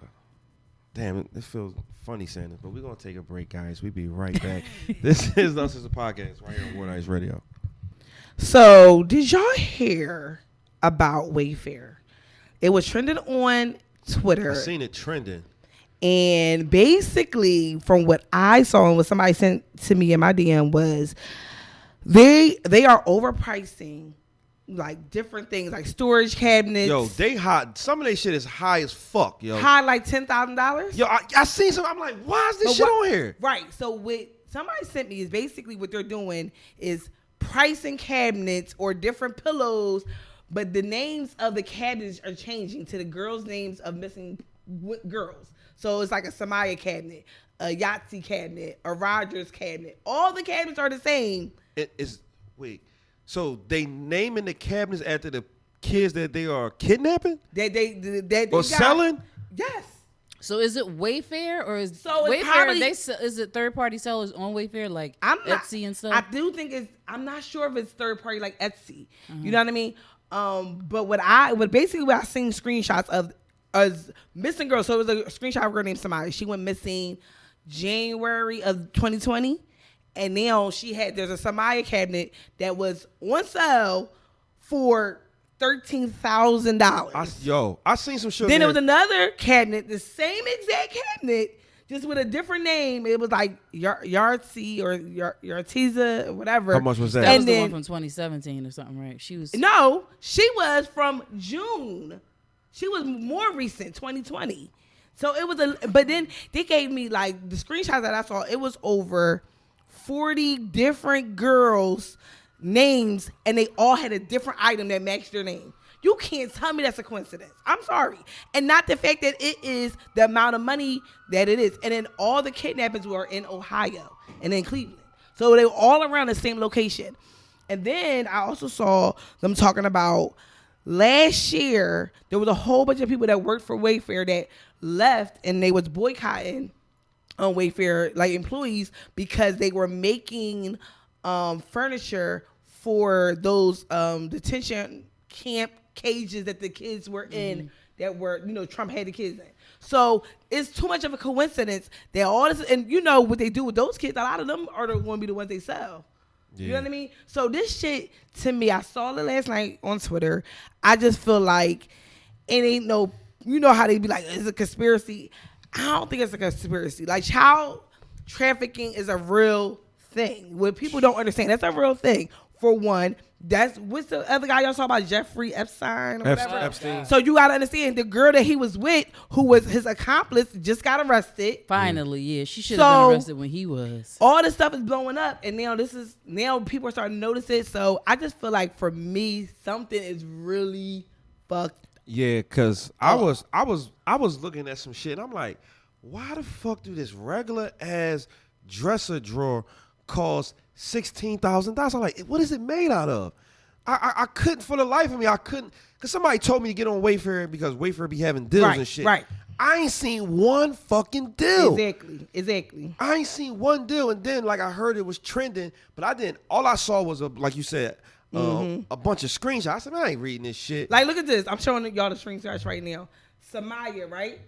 Damn, it feels funny saying this, but we're going to take a break, guys. We'll be right back. This is Us as a Podcast right here on War Nights Radio. So, did y'all hear about Wayfair? It was trending on Twitter. I seen it trending. And basically, from what I saw and what somebody sent to me in my DM was they are overpricing like different things, like storage cabinets. Yo, they hot. Some of their shit is high as fuck, yo. High like $10,000. Yo, I seen some. I'm like, why is this shit on here? Right. So what somebody sent me is basically what they're doing is pricing cabinets or different pillows, but the names of the cabinets are changing to the girls' names of missing girls. So it's like a Samaya cabinet, a Yahtzee cabinet, a Rogers cabinet. All the cabinets are the same. So they naming the cabinets after the kids that they are kidnapping? They selling? Yes. So is it Wayfair or is Wayfair? Probably, is it third party sellers on Wayfair like Etsy and stuff? I do think I'm not sure if it's third party like Etsy. You know what I mean? But what I seen screenshots of as missing girls. So it was a screenshot of a girl named Samaya. She went missing January of 2020. And now there's a Samaya cabinet that was on sale for $13,000. I seen some shit. Then there was another cabinet, the same exact cabinet, just with a different name. It was like Yahtzee or Yartiza or whatever. How much was that? That was the one from 2017 or something, right? She was from June. She was more recent, 2020. So it was but then they gave me like the screenshots that I saw. It was over 40 different girls' names, and they all had a different item that matched their name. You can't tell me that's a coincidence. I'm sorry. And not the fact that it is the amount of money that it is. And then all the kidnappings were in Ohio and in Cleveland. So they were all around the same location. And then I also saw them talking about last year, there was a whole bunch of people that worked for Wayfair that left, and they was boycotting on Wayfair, like employees, because they were making furniture for those detention camp cages that the kids were in that were, Trump had the kids in. So it's too much of a coincidence that all this, and what they do with those kids, a lot of them are going to be the ones they sell. Yeah. You know what I mean? So this shit, to me, I saw it last night on Twitter. I just feel like it ain't no, how they be like, it's a conspiracy. I don't think it's a conspiracy. Like, child trafficking is a real thing. What people don't understand, that's a real thing. For one, what's the other guy y'all saw about, Jeffrey Epstein or whatever? Epstein. So you gotta understand, the girl that he was with, who was his accomplice, just got arrested. Finally, yeah, she should have been arrested when he was. All this stuff is blowing up, and now people are starting to notice it. So I just feel like, for me, something is really fucked. Yeah, cause I was looking at some shit, and I'm like, why the fuck do this regular ass dresser drawer cost $16,000? I'm like, what is it made out of? I couldn't, for the life of me, because somebody told me to get on Wayfair because Wayfair be having deals and shit. Right. I ain't seen one fucking deal. Exactly. I ain't seen one deal, and then I heard it was trending, but I didn't. All I saw was like you said, a bunch of screenshots. I said, man, I ain't reading this shit. Like, look at this. I'm showing y'all the screenshots right now. Samaya, right?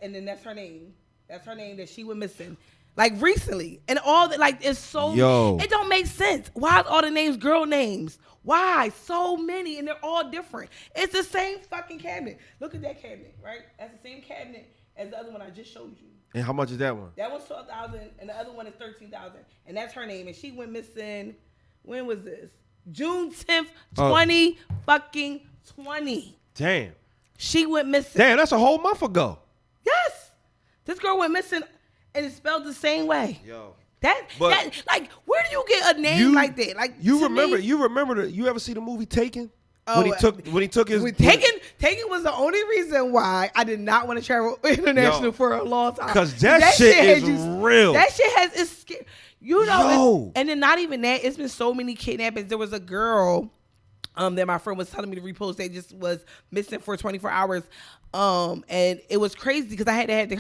And then that's her name. That's her name that she went missing. Like, recently. And all that, like, it's so... Yo. It don't make sense. Why is all the names girl names? Why? So many, and they're all different. It's the same fucking cabinet. Look at that cabinet, right? That's the same cabinet as the other one I just showed you. And how much is that one? That one's $12,000, and the other one is $13,000. And that's her name. And she went missing... When was this? June 10th, 2020. Damn. She went missing. Damn, that's a whole month ago. Yes. This girl went missing, and it's spelled the same way. Yo. That like, where do you get a name like that? Like, you remember you ever see the movie Taken? Oh, when he took his Taken was the only reason why I did not want to travel international for a long time. Because that shit is real. That shit it's scary. And then not even that, it's been so many kidnappings. There was a girl that my friend was telling me to repost that just was missing for 24 hours. And it was crazy because I had to have the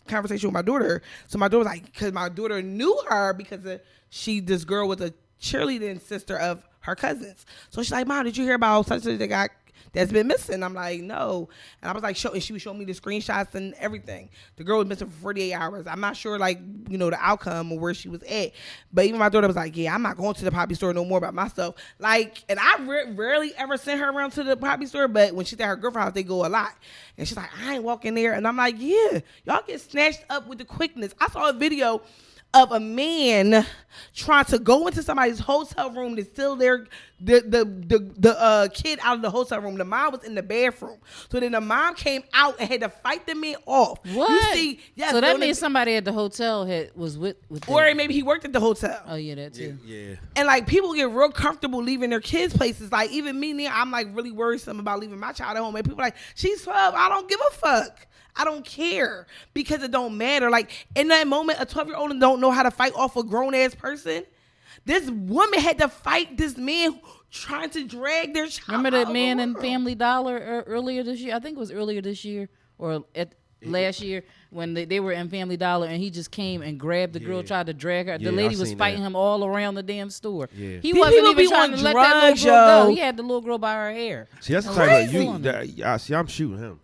conversation with my daughter. So my daughter was like, because my daughter knew her because this girl was a cheerleading sister of her cousins. So she's like, Mom, did you hear about such a guy that's been missing? I'm like, no. And I was like, and she was showing me the screenshots and everything. The girl was missing for 48 hours. I'm not sure, the outcome or where she was at. But even my daughter was like, yeah, I'm not going to the poppy store no more by myself. And I rarely ever send her around to the poppy store, but when she's at her girlfriend's house, they go a lot. And she's like, I ain't walking there. And I'm like, yeah, y'all get snatched up with the quickness. I saw a video of a man trying to go into somebody's hotel room to steal the kid out of the hotel room. The mom was in the bathroom. So then the mom came out and had to fight the man off. What? You see, yes, so that means somebody at the hotel was with or them. maybe he worked at the hotel. Oh, yeah, that too. Yeah. And people get real comfortable leaving their kids' places. Like, even me now, I'm really worrisome about leaving my child at home. And people are like, she's 12. I don't give a fuck. I don't care because it don't matter. Like, in that moment, a 12-year-old don't know how to fight off a grown-ass person. This woman had to fight this man trying to drag their child. Remember that man in Family Dollar earlier this year? I think it was earlier this year or last year when they were in Family Dollar and he just came and grabbed the girl, tried to drag her. The lady was fighting him all around the damn store. Yeah. He wasn't even trying to let that little girl go. He had the little girl by her hair. See, that's the type of I'm shooting him.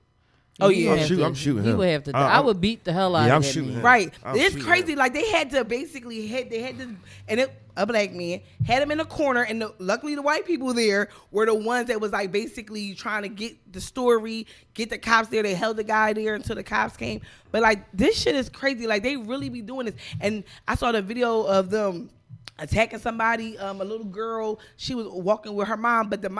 Oh yeah, I'm shooting him. He would have to. I would beat the hell out of him. I'm shooting him. Right, it's crazy. Him. Like, they had to basically they had this, and a black man had him in a corner, and luckily the white people there were the ones that was basically trying to get the story, get the cops there. They held the guy there until the cops came. But this shit is crazy. Like, they really be doing this. And I saw the video of them attacking somebody. A little girl, she was walking with her mom, but the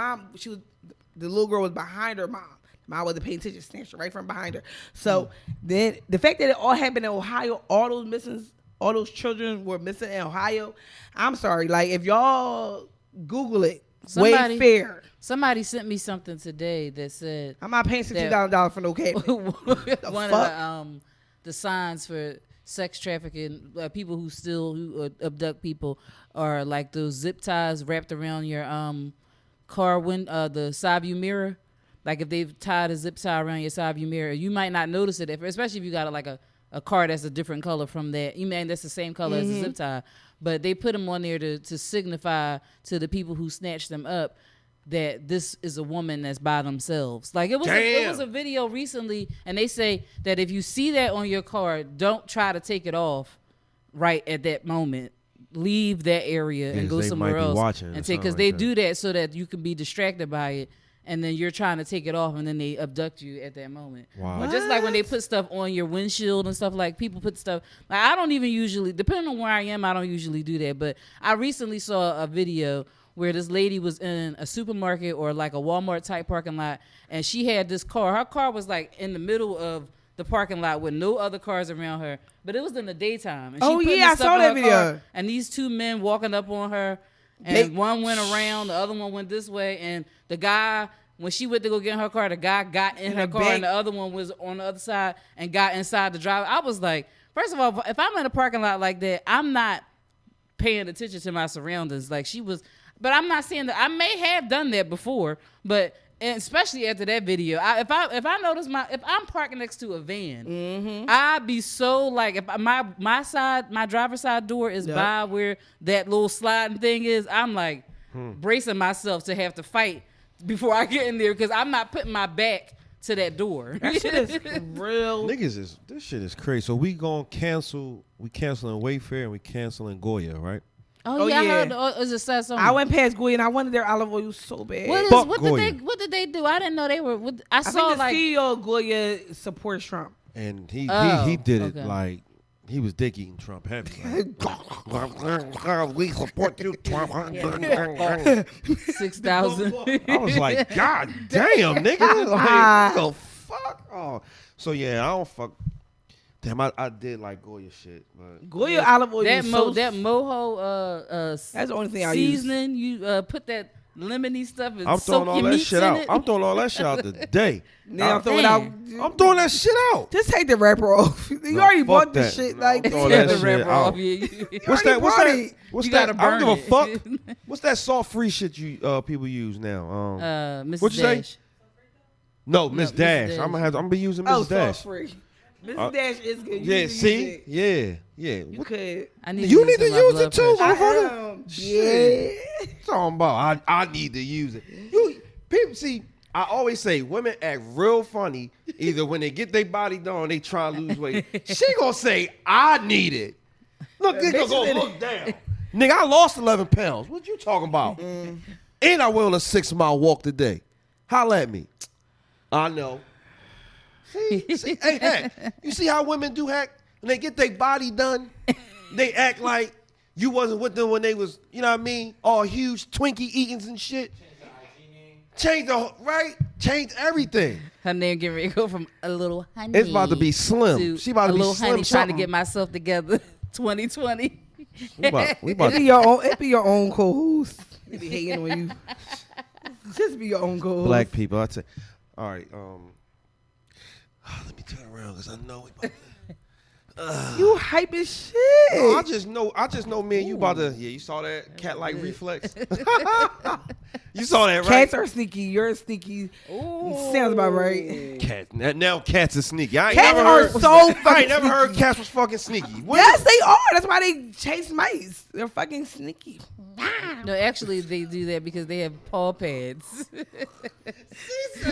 little girl was behind her mom. Mom wasn't paying attention, snatched her right from behind her. So then the fact that it all happened in Ohio, all those children were missing in Ohio. I'm sorry. If y'all Google it, Wayfair. Somebody sent me something today that said I'm not paying $16,000 for no cabinet. One of the signs for sex trafficking, people who abduct people, are those zip ties wrapped around your car the side view mirror. Like, if they've tied a zip tie around your side view mirror, you might not notice it, especially if you got a car that's a different color from that. That's the same color as the zip tie. But they put them on there to signify to the people who snatched them up. that this is a woman that's by themselves. Like it was a video recently, and they say that if you see that on your car, don't try to take it off right at that moment. Leave that area and go somewhere else and take, because they do that so that you can be distracted by it, and then you're trying to take it off, and then they abduct you at that moment. Wow. But just like when they put stuff on your windshield and stuff, like people put stuff. Like I don't even usually, depending on where I am, I don't usually do that. But I recently saw a video where this lady was in a supermarket or like a Walmart type parking lot, and she had this car. Her car was like in the middle of the parking lot with no other cars around her, but it was in the daytime. And I saw that video. Car, and these two men walking up on her, and one went around, the other one went this way, and the guy, when she went to go get in her car, the guy got in her car, and the other one was on the other side and got inside the driver. I was like, first of all, if I'm in a parking lot like that, I'm not paying attention to my surroundings. Like she was, but I'm not saying that I may have done that before, but. And especially after that video, if I notice if I'm parking next to a van, I'd be so like, if my driver's side door is by where that little sliding thing is, I'm like bracing myself to have to fight before I get in there, because I'm not putting my back to that door. That shit is real. Niggas this shit is crazy. So we canceling Wayfair and we canceling Goya, right? Oh yeah, I heard. Is it said something? I went past Goya and I wanted their olive oil so bad. What did they do? I didn't know they were. I saw think the like CEO of Goya supports Trump, and he did it like he was dick eating Trump heavy. Like, we support you, Trump. 6,000. I was like, God damn, nigga, like, what the fuck? Oh, so yeah, I don't fuck. Damn, I did like Goya shit, but Goya olive oil. That mojo that's the only thing seasoning. I use. You put that lemony stuff and I'm throwing all that shit out. I'm throwing all that shit out today. Now I'm throwing out. I'm throwing that shit out. Just take the wrapper off. You already bought the shit. Like throw that the shit wrapper out. off. Yeah, What's that? What's You that? gotta I don't give a burn fuck. What's that salt free shit you people use now? Mrs. What'd you Dash. say? No, Miss Mrs. Dash. Dash. I'm gonna be using Miss Dash. Free. Mrs. Dash is good. Yeah, see? Yeah. You could. I need You to need to my use blood it too, pressure. motherfucker. Shit. Talking about I need to use it. People see, I always say women act real funny either when they get their body done, they try to lose weight. She gonna say, I need it. Look, this gonna go look down. Nigga, I lost 11 pounds. What you talking about? And I went on a 6-mile walk today. Holla at me. I know. See, hey, Hack, you see how women do, Hack? When they get their body done, they act like you wasn't with them when they was, you know what I mean, all huge Twinkie eatings and shit. Change everything. Her name getting ready to go from a little honey. It's about to be slim. She about to be little slim honey something. trying to get myself together. 2020. We about It be your own co-host. They be hating on you. Just be your own co-host. Black people. I say, all right. Let me turn around because I know we about to. You hype as shit. No, I just know me and you about to. Yeah, you saw that cat-like reflex. You saw that, right? Cats are sneaky. You're sneaky. Sounds about right. Cat. Now cats are sneaky. Cats are so fucking I ain't never sneaky. heard cats was fucking sneaky. What? Yes, they are. That's why they chase mice. They're fucking sneaky. No, actually, they do that because they have paw pads.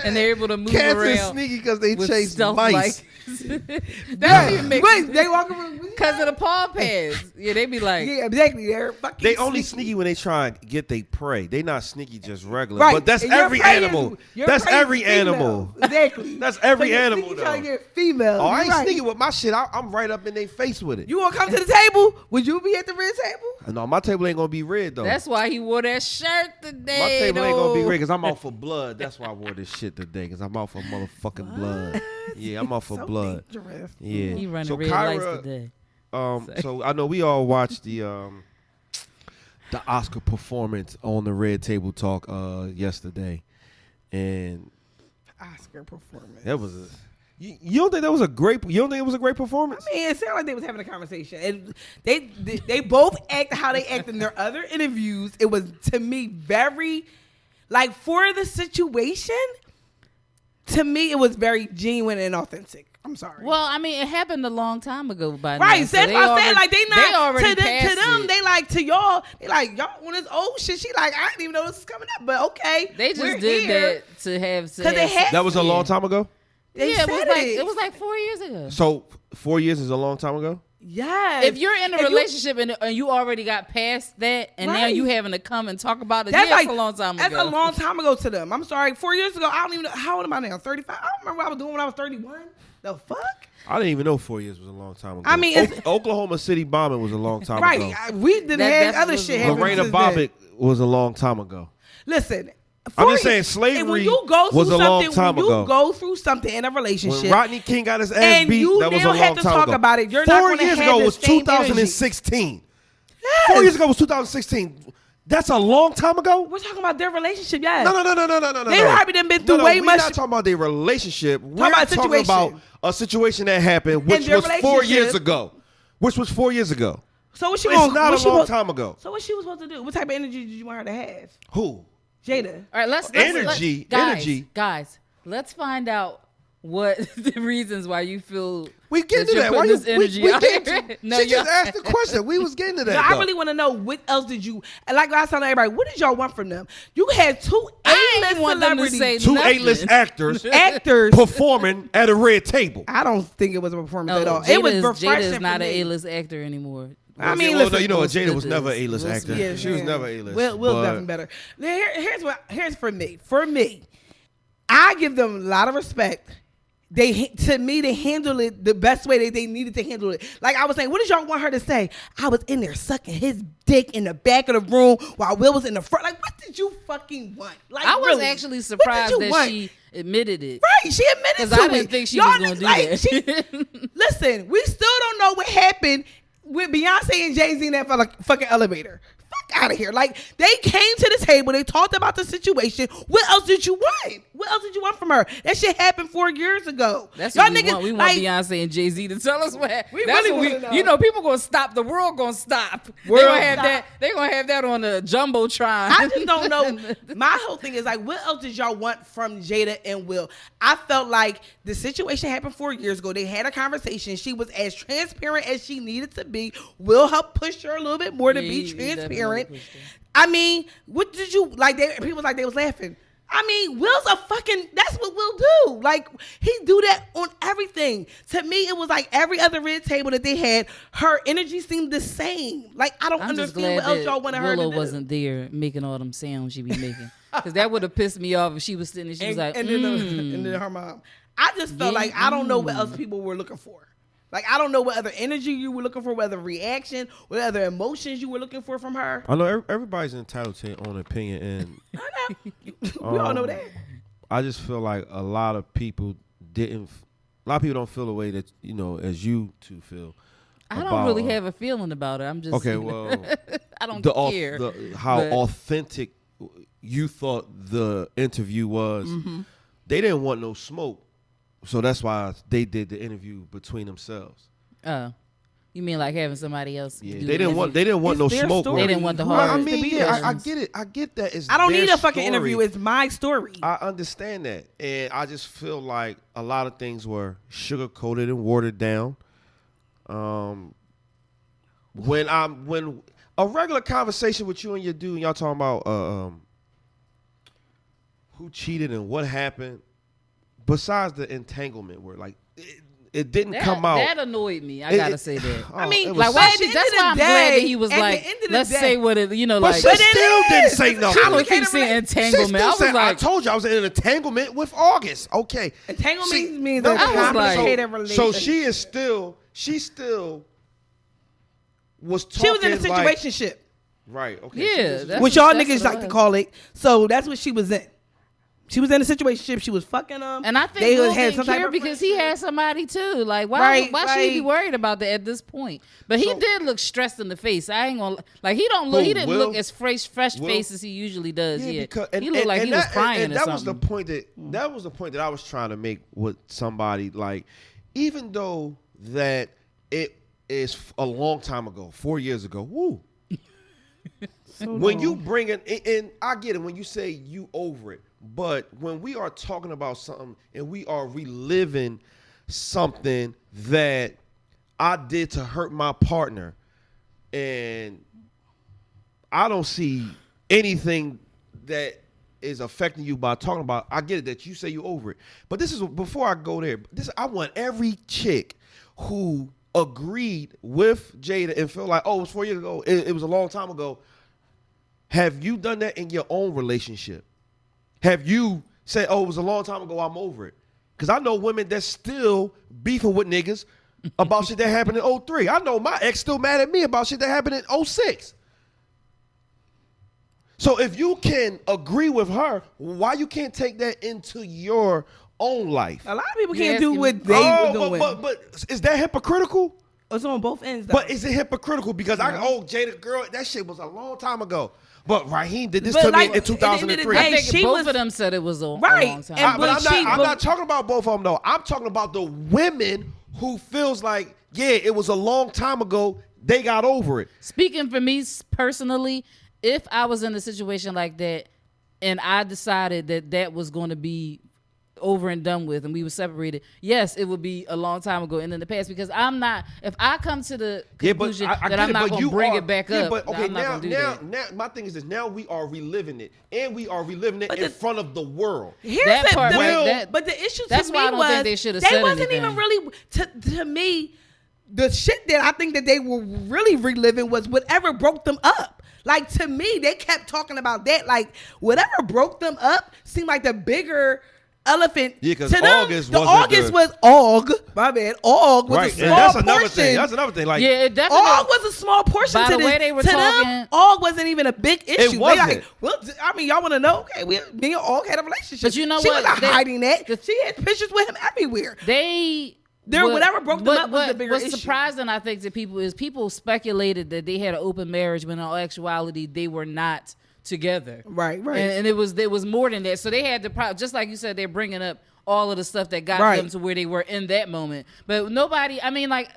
And they're able to move Cats around. are sneaky because they with chase stealth mice. Wait, they walk around Because of the paw pads. Yeah, they be like. Yeah, exactly. They're fucking They only sneaky. sneaky when they try and get they prey. They not sneaky just regular. Right. But that's And your every prey animal. your That's prey is every female. animal. Exactly. That's every So you're animal, sneaky though. trying to get female. Oh, I ain't You're right. sneaky with my shit. I'm right up in their face with it. You want to come to the table? Would you be at the red table? No, my table ain't gonna be red though. That's why he wore that shirt today. My table ain't gonna be though. red because I'm out for blood. That's why I wore this shit today because I'm out for motherfucking blood. Yeah, I'm out for So blood. dangerous. Yeah. He running So red lights Kyra, today. so I know we all watched the Oscar performance on the Red Table Talk yesterday, and Oscar performance. that was you don't think that was a great? You don't think it was a great performance? I mean, it sounded like they was having a conversation, and they both act how they act in their other interviews. It was, to me, very like, for the situation. To me, it was very genuine and authentic. I'm sorry. Well, I mean, it happened a long time ago by right, now. so that's what I'm saying. Like, they not, already to them, it. they like, to y'all, they like, y'all on this old shit. She like, I didn't even know this was coming up, but okay. They just did that to have. That was a long time ago? They said it was like 4 years ago. So 4 years is a long time ago? Yes. If you're in a relationship and you already got past that, and now you having to come and talk about it, that's a long time ago. That's a long time ago to them. I'm sorry. 4 years ago, I don't even know. How old am I now? 35? I don't remember what I was doing when I was 31. The fuck? I didn't even know 4 years was a long time ago. I mean, Oklahoma City bombing was a long time ago. Right. We didn't have other shit happen. Lorena Bobbitt was a long time ago. Listen. I'm just saying slavery was a long time ago. When you go through something in a relationship. When Rodney King got his ass beat, that was a long time ago. And you have to talk about it. You're 4 years ago was 2016. Yes. 4 years ago was 2016. That's a long time ago? We're talking about their relationship, yes. No. They probably done been through way much. We're not talking about their relationship. We're talking about a situation that happened, which was 4 years ago. So what she it's not a long time ago. So what she was supposed to do? What type of energy did you want her to have? Who? Jada. All right, let's guys, let's find out what the reasons why you feel we get to that. Why this energy out here? No, she just asked the question. We was getting to that. I really want to know what else did you, like I was telling everybody, what did y'all want from them? You had two A-list celebrities, two A-list actors performing at a red table. I don't think it was a performance at all. It was refreshing. Jada is not an A-list actor anymore. I mean, listen, you know what? Jada was never an A-list actor. Yeah, she was never A-list. Will's definitely better. Here's for me. For me, I give them a lot of respect. They handled it the best way they needed to handle it. Like I was saying, what did y'all want her to say? I was in there sucking his dick in the back of the room while Will was in the front. Like, what did you fucking want? Like, I was actually surprised that she admitted it. Right, she admitted to it. Because I didn't think she was going to do that. Listen, we still don't know what happened with Beyonce and Jay-Z in that fucking elevator. Fuck out of here. Like, they came to the table. They talked about the situation. What else did you want? What else did you want from her? That shit happened 4 years ago. That's what we want. We want Beyonce and Jay-Z to tell us what happened. You know, people going to stop. The world going to stop. They're going to have that on the Jumbotron. I just don't know. My whole thing is like, what else did y'all want from Jada and Will? I felt like the situation happened 4 years ago. They had a conversation. She was as transparent as she needed to be. Will helped push her a little bit more to be transparent. I mean, what did you like? People was like they was laughing. I mean, Will's that's what Will do. Like, he do that on everything. To me, it was like every other red table that they had, her energy seemed the same. Like, I don't understand what else y'all wanted her to do. Willow wasn't there making all them sounds she be making. Because that would have pissed me off if she was sitting there. She was like, and then her mom. I just felt like I don't know what else people were looking for. Like, I don't know what other energy you were looking for, what other reaction, what other emotions you were looking for from her. I know everybody's entitled to their own opinion, and I know. We all know that. I just feel like a lot of people don't feel the way that, you know, as you two feel. I don't really have a feeling about it. I'm just okay. Well, I don't care how authentic you thought the interview was. Mm-hmm. They didn't want no smoke. So that's why they did the interview between themselves. Oh, you mean like having somebody else? Yeah, they didn't want no smoke. They didn't want the hard. I mean, yeah, I get it. I get that. I don't need a fucking interview. It's my story. I understand that, and I just feel like a lot of things were sugar coated and watered down. When a regular conversation with you and your dude, and y'all talking about who cheated and what happened. Besides the entanglement word, like it didn't come out. That annoyed me. I gotta say that. I mean, like, that's why I'm glad that he was like, let's say what it, you know, like. But she still didn't say nothing. She gonna keep saying entanglement. I told you I was in an entanglement with August. Okay, entanglement means a complicated relationship. So she still was talking. She was in a situationship. Right. Okay. Yeah. So which y'all niggas like to call it. So that's what she was in. She was in a situationship. She was fucking them. And I think Will didn't care because he had somebody too. Like, why should he be worried about that at this point? But he did look stressed in the face. I ain't gonna like. He didn't look as fresh face as he usually does. Yeah, because, he looked like he was crying or something. That was the point that I was trying to make with somebody. Like, even though that it is a long time ago, 4 years ago. Woo. When you bring it, and I get it when you say you over it. But when we are talking about something and we are reliving something that I did to hurt my partner, and I don't see anything that is affecting you by talking about. I get it that you say you over it, but this is before I go there. I want every chick who agreed with Jada and feel like, oh, it was 4 years ago. It was a long time ago. Have you done that in your own relationship? Have you said, oh, it was a long time ago, I'm over it? Because I know women that's still beefing with niggas about shit that happened in 03. I know my ex still mad at me about shit that happened in 06. So if you can agree with her, why you can't take that into your own life? A lot of people can't do what they were doing. But is that hypocritical? It's on both ends, though. But is it hypocritical? Because Jada girl, that shit was a long time ago. But Raheem did this to me in 2003. I think both of them said it was a long time. But I'm not talking about both of them, though. I'm talking about the women who feels like, yeah, it was a long time ago. They got over it. Speaking for me personally, if I was in a situation like that and I decided that that was going to be over and done with and we were separated, yes, it would be a long time ago and in the past, because I'm not, if I come to the conclusion that I'm not going to bring it back up, but okay, I'm not going to do that. Now my thing is this, now we are reliving it, and we are reliving it in front of the world. Here's that the part, but the issue that's to why me I don't was think they should have said wasn't anything. even really, to me, the shit that I think that they were really reliving was whatever broke them up. Like, to me, they kept talking about that. Like, whatever broke them up seemed like the bigger elephant. Yeah, because August was Og. My bad. Og was a small that's portion. another thing. That's another thing. Like, yeah, it definitely. Og was a small portion By to the this. way they were to talking, them, Og wasn't even a big issue. It wasn't. They like, well, I mean, y'all want to know? Okay, me and Og had a relationship. But you know she what? was not hiding that. The- She had pictures with him everywhere. Whatever broke them up was the bigger issue. What's surprising, I think, to people is people speculated that they had an open marriage when in all actuality they were not together. Right. And it was more than that. So they had the just like you said, they're bringing up all of the stuff that got them to where they were in that moment. But nobody, I mean, like,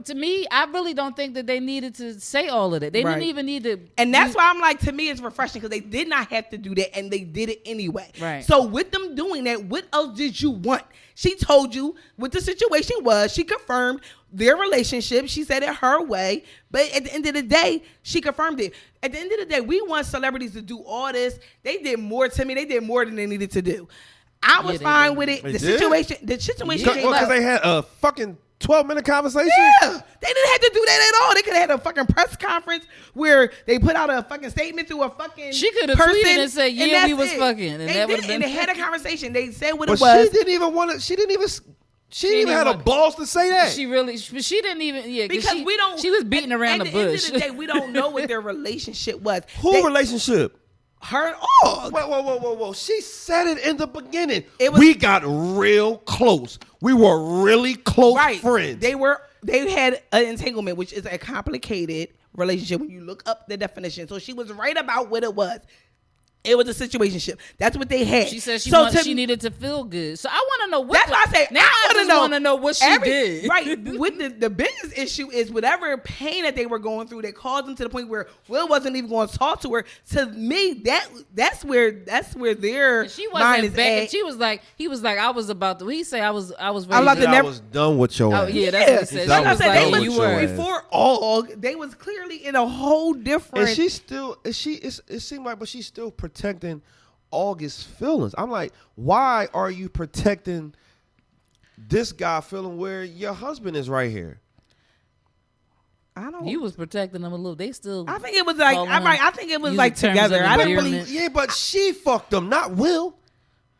to me, I really don't think that they needed to say all of that. They didn't even need to. And that's why I'm like, to me, it's refreshing because they did not have to do that, and they did it anyway. Right. So with them doing that, what else did you want? She told you what the situation was. She confirmed their relationship. She said it her way. But at the end of the day, she confirmed it. At the end of the day, we want celebrities to do all this. They did more to me. They did more than they needed to do. I was fine with it. The situation came up. Because they had a fucking 12-minute conversation? Yeah. They didn't have to do that at all. They could have had a fucking press conference where they put out a fucking statement through a fucking She could have tweeted and said, yeah, we was fucking. And that would have been. And they had a conversation. They said what it was. But she didn't even have the balls to say that. She didn't even, because we don't. She was beating around the bush. At the end of the day, we don't know what their relationship was. Relationship? Her and Og. Whoa. She said it in the beginning. We got real close. We were really close friends. They had an entanglement, which is a complicated relationship when you look up the definition. So she was right about what it was. It was a situationship. That's what they had. She said she needed to feel good. So I want to know what. That's why I say I want to know what she did. Right. With the biggest issue is whatever pain that they were going through that caused them to the point where Will wasn't even going to talk to her. To me, that's where their she mind is back. at. And he was like, I was about to. He said I was ready. I was done with your ass. Oh yeah, that's what he said. Like I said, like, you were before Og. They was clearly in a whole different. And it seemed like, but she's still protecting August's feelings. I'm like, why are you protecting this guy feeling where your husband is right here? I don't. He was protecting them a little. They still. I think it was like. I think it was like together. I didn't really. Yeah, but she fucked them, not Will.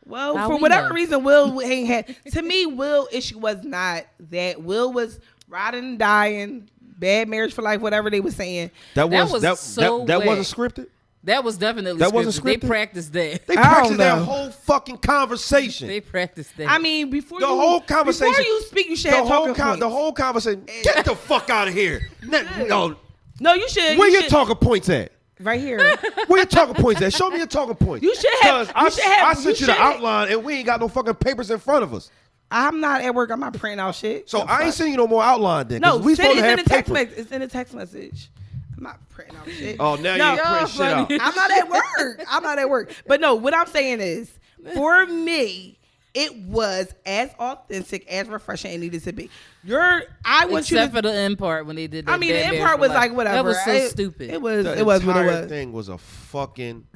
Well, for whatever reason, Will ain't had. To me, Will issue was not that. Will was riding and dying. Bad marriage for life, whatever they were saying. That wasn't scripted. That was definitely that scripted. wasn't scripted. They practiced that. They practiced that whole fucking conversation. They practiced that. I mean, before you speak, you should have talking points. The whole conversation. Get the fuck out of here. No, you should. Where your talking points at? Right here. Where your talking points at? Show me your talking points. You should have. I sent you the outline, and we ain't got no fucking papers in front of us. I'm not at work. I'm not printing out shit. So I ain't sending you no more outline then. No, we supposed to have paper. It's in the text message. I'm not printing out shit. Oh, now you're printing shit out. I'm not at work. But no, what I'm saying is, for me, it was as authentic, as refreshing, and needed to be. I want Except you for the end part when they did that. I mean, the Bad end Bears part for was Life. like whatever. That was so stupid. It was what it entire was. thing was a fucking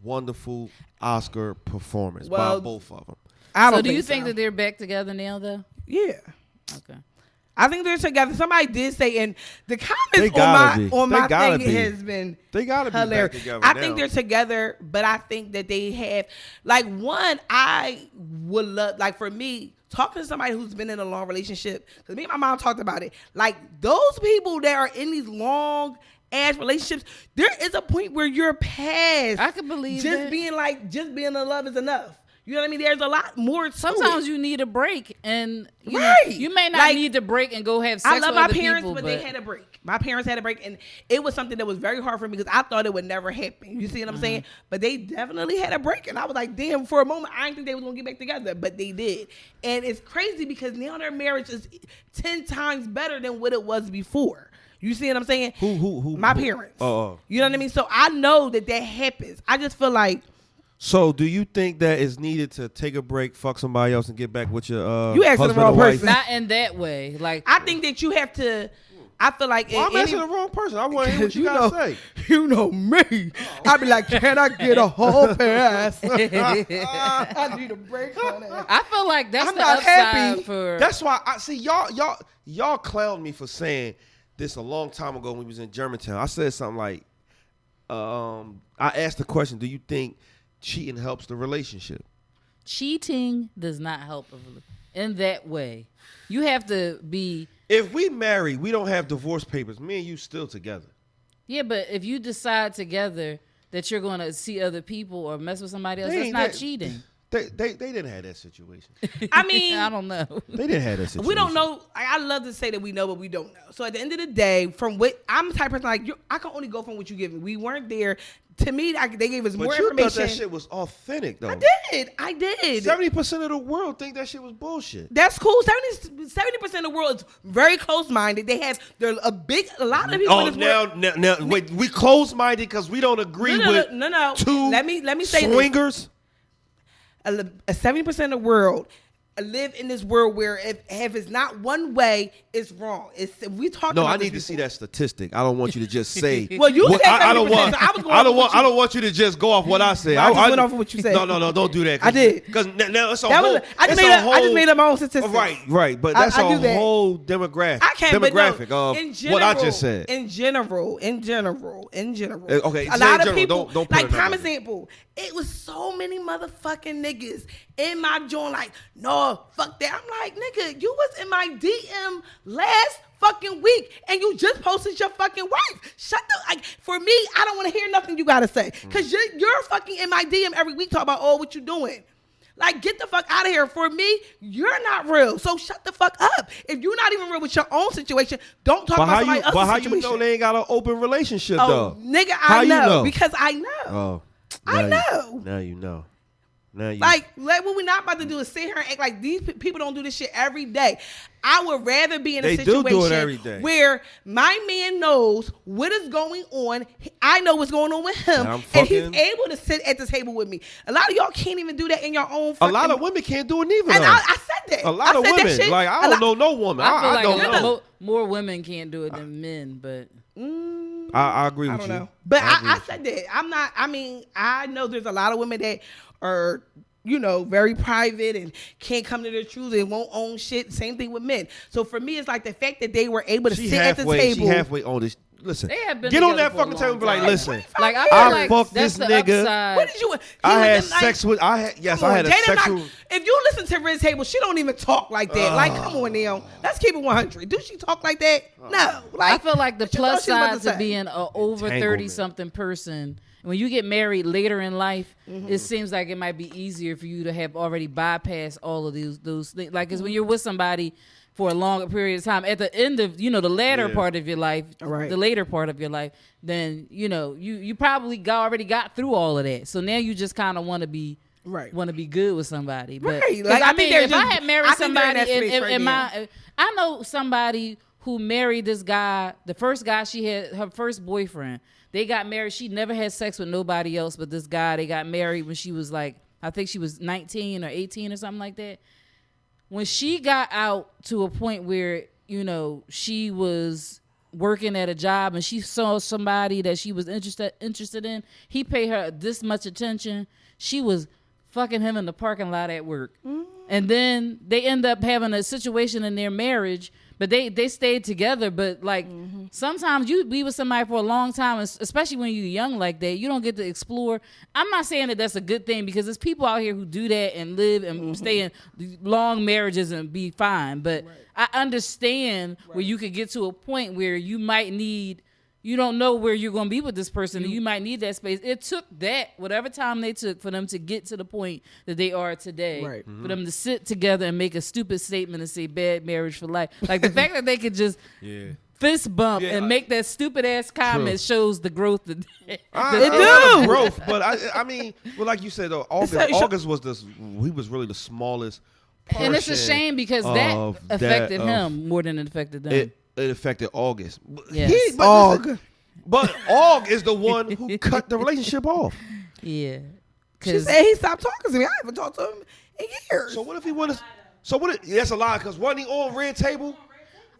wonderful Oscar performance by Well, both of them. I don't So do you think so. that they're back together now, though? Yeah. Okay. I think they're together. Somebody did say, and the They comments gotta be. on They my gotta thing be. has been They gotta be back hilarious. together I now. think they're together, but I think that they have, like, one, I would love, like, for me, talking to somebody who's been in a long relationship, because me and my mom talked about it, like, those people that are in these long ass relationships, there is a point where you're past. I can believe just that. just being in love is enough. You know what I mean? There's a lot more to Sometimes it. you need a break, and you Right. know, you may not Like, need to break and go have sex I love with my other parents, people, but they had a break. My parents had a break, and it was something that was very hard for me because I thought it would never happen. You see what I'm saying? But they definitely had a break, and I was like, damn, for a moment, I didn't think they was going to get back together, but they did. And it's crazy because now their marriage is 10 times better than what it was before. You see what I'm saying? Who? My parents. Oh. You know what I mean? So I know that happens. I just feel like So, do you think that it's needed to take a break, fuck somebody else, and get back with your You asking the husband wrong or wife? person. not in that way. Like I think that you have to. I feel like Well, I'm asking the wrong person. I want to hear what you gotta say. You know me. I be like, can I get a whole pass? I need a break on that. I feel like that's I'm the not upside happy. for. That's why I see y'all clowned me for saying this a long time ago when we was in Germantown. I said something like, I asked the question, do you think cheating helps the relationship? Cheating does not help in that way. You have to be. If we marry, we don't have divorce papers. Me and you still together. Yeah, but if you decide together that you're going to see other people or mess with somebody else, They that's ain't not that- cheating. They didn't have that situation. I mean, I don't know. They didn't have that situation. we don't know. I love to say that we know, but we don't know. So at the end of the day, from what I'm the type of person like I can only go from what you give me. We weren't there. To me, they gave us But more you information. thought that shit was authentic, though. I did. 70% of the world think that shit was bullshit. That's cool. 70% of the world is very close-minded. They have a lot of people. Oh, in this world, now, wait. We closed-minded because we don't agree with no. two Let me say this. swingers. A 70% of the world live in this world where if it's not one way, it's wrong. We talked. No, about I this need to see before. that statistic. I don't want you to just say. Well, you said 70%, I don't want. so I was going I off don't of want. what I don't want you to just go off what I said. I just went off of what you said. No, don't do that. I did. Because now it's a That whole. was, I just made up my own statistics. Right. But that's I do a that. whole demographic. I can't. Demographic But no, of in general, what I just said. In general. Okay, A say lot in of general. people. Don't put Like a number. prime example, it was so many motherfucking niggas in my joint. Like, no, fuck that. I'm like, nigga, you was in my DM last fucking week and you just posted your fucking wife. Shut the like. For me, I don't want to hear nothing you gotta say because you're fucking in my DM every week talking about what you doing. Like, get the fuck out of here. For me, you're not real. So shut the fuck up. If you're not even real with your own situation, don't talk about somebody else's But how situation. you know they ain't got an open relationship Oh, though? nigga, How I you know, know? because I know. Oh, I now know. Now you know. Now you Like what we're not about to do is sit here and act like these people don't do this shit every day. I would rather be in a They do situation it every day. where my man knows what is going on. I know what's going on with him, And I'm and he's fucking- able to sit at the table with me. A lot of y'all can't even do that in your own. A Fucking, lot of women can't do it neither. and though. I said that. A lot I of said that women. shit. Like I A don't lot- know no woman. I feel I like don't know. more women can't do it than men, but I agree I with don't you. know. But agree I with said that. I'm not, I mean, I know there's a lot of women that are, very private and can't come to their truth and won't own shit. Same thing with men. So for me, it's like the fact that they were able to She sit at the halfway. table. She halfay on this. Listen, they have been get on together that for a fucking table and be long like, time. listen. Like I I feel like fucked that's this the nigga. upside. What did you? I was had in, like- sex with. Yes, Come I on, had a Jada sexual. not- if you listen to Riz Table, she don't even talk like that. Like, come on now. Let's keep it 100. Do she talk like that? No. Like, I feel like the what you thought plus she was about side to to say? being an over Entanglement. 30-something person, when you get married later in life, it seems like it might be easier for you to have already bypassed all of those things. Like, it's when you're with somebody for a longer period of time, at the end of, the latter Yeah. part of your life, Right. the later part of your life, then, you probably already got through all of that. So now you just kind of want to be Right. good with somebody. But, Right. 'cause Like, I I think mean, they're if I just- had married I think they're in somebody that space right in now. I know somebody who married this guy, the first guy she had, her first boyfriend. They got married. She never had sex with nobody else but this guy. They got married when she was like I think she was 19 or 18 or something like that. When she got out to a point where, you know, she was working at a job and she saw somebody that she was interested in, he paid her this much attention. She was fucking him in the parking lot at work. And then they end up having a situation in their marriage, but they stayed together. But like sometimes you be with somebody for a long time, especially when you're young like that, you don't get to explore. I'm not saying that that's a good thing, because there's people out here who do that and live and stay in long marriages and be fine. But I understand where you could get to a point where you might need, you don't know where you're going to be with this person, and you might need that space. It took that, whatever time they took for them to get to the point that they are today, for them to sit together and make a stupid statement and say bad marriage for life. Like the fact that they could just fist bump and make that stupid ass comment shows the growth. That it do growth, but I mean, well, like you said though, August was he was really the smallest. And it's a shame because that affected him more than it affected them. It affected August. Yes. But Aug is the one who cut the relationship off. Yeah. She said he stopped talking to me. I haven't talked to him in years. So what if he wanted? So what? That's a lie. Because wasn't he on Red Table?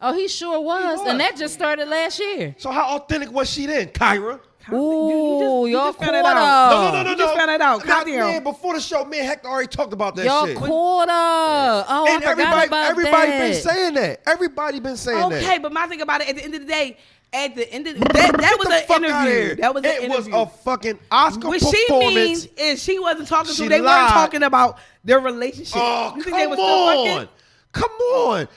Oh, he sure was. And that just started last year. So how authentic was she then, Kyra? Ooh, y'all caught up. up. No. You just found it out. Man, before the show, me and Hector already talked about that shit. Y'all caught up. Oh, and I forgot about everybody that. been saying that. Everybody been saying that. Okay, but my thing about it, at the end of the day, that was an interview. That was an interview. It was a fucking Oscar what performance. What she means is she wasn't talking to. They weren't talking about their relationship. Oh, you think they were still fucking? Come on.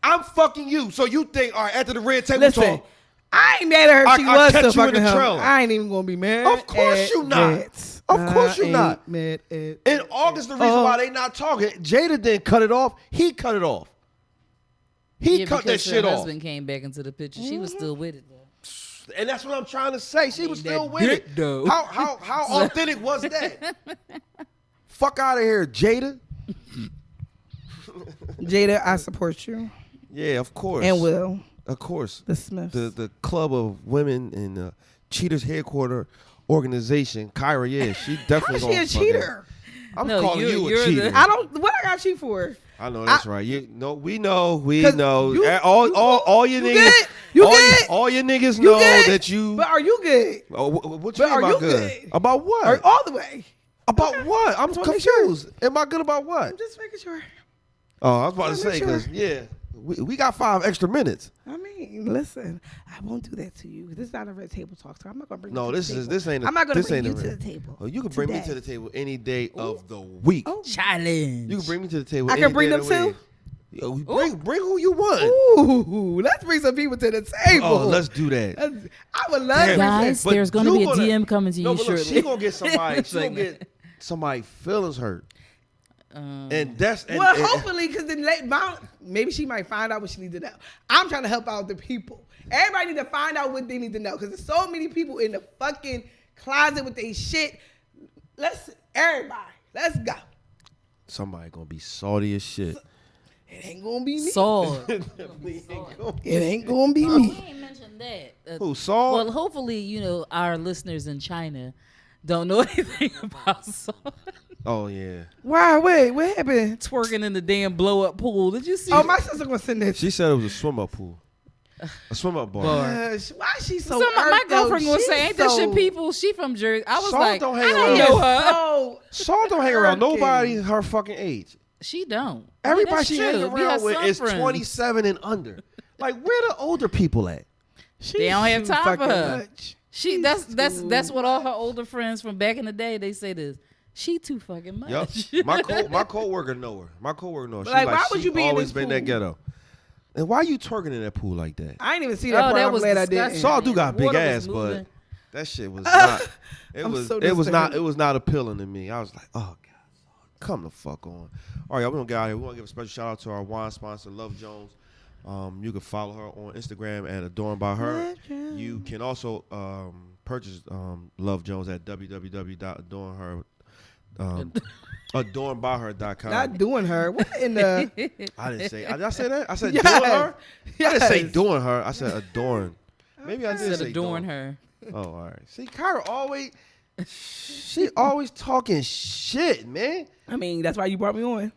I'm fucking you. So you think, all right, after the Red Table talk. I ain't mad at her. She was still fucking him. Trailer. I ain't even gonna be mad. Of course you not. Of course you not. Mad at in August, the reason why they not talking, Jada didn't cut it off. He cut it off. He cut that shit off. Her husband came back into the picture. She was still with it though. And that's what I'm trying to say. She was still with it. Though. How authentic was that? Fuck out of here, Jada. Jada, I support you. Yeah, of course. And will. Of course. The Smiths. The club of women in the Cheaters headquarter organization. Kyra, yeah, she definitely How is she a cheater? I'm calling you a cheater. What I got cheat for? I know that's right. We know. All your niggas. All your niggas know that you. But are you good? What you mean about good? About what? All the way. About what? I'm confused. Am I good about what? I'm just making sure. Oh, I was about to say because we got 5 extra minutes. I mean, listen, I won't do that to you. This is not a Red Table talk. So I'm not gonna bring. No, this ain't. I'm not gonna bring you to the table. Oh, you can bring me to the table any day of the week. Oh, challenge. You can bring me to the table. I can bring them too. Bring who you want. Ooh, let's bring some people to the table. Oh, let's do that. I would love it. Guys, there's going to be a DM coming to you shortly. She gonna get somebody. She gonna get somebody feelings hurt. And that's hopefully, because then maybe she might find out what she needs to know. I'm trying to help out the people. Everybody need to find out what they need to know because there's so many people in the fucking closet with their shit. Let's go. Somebody gonna be salty as shit. It ain't gonna be me. Saul. It ain't gonna be me. I ain't mentioned that. Who, Saul? Well, hopefully, our listeners in China don't know anything about Saul. Oh, yeah. Why? Wait, what happened? Twerking in the damn blow-up pool. Did you see? Oh, my sister gonna send that. She said it was a swim-up pool. A swim-up bar. Why is she so my girlfriend was saying, ain't this shit people? She from Jersey. I was Saul like, don't I hang don't around. know her. Saul don't hang around nobody her fucking age. She don't. Everybody That's she true. hangs around with is 27 and under. Like, where the older people at? They don't have time for her. Much. That's what all her older friends from back in the day, they say this. She too fucking much. Yep. My coworker know her. My coworker know her. Like, why would you be always in this been pool? that ghetto. And why you twerking in that pool like that? I ain't even see that part. That I'm was glad I disgusting. didn't. Saul do got big Water was ass, but moving. that shit was not. It was not appealing to me. I was like, oh god, come the fuck on. All right, y'all, we gonna get out of here. We want to give a special shout out to our wine sponsor, Love Jones. You can follow her on Instagram at Adorned by Her. You can also purchase Love Jones at www.adornbyher.com. Not doing her. What in the? I didn't say. Did I say that? I said Yes. doing her. Yes. I didn't say doing her. I said adorn. Maybe I did Said say adorn doing her. Oh, all right. See, Kyra always. She always talking shit, man. I mean, that's why you brought me on.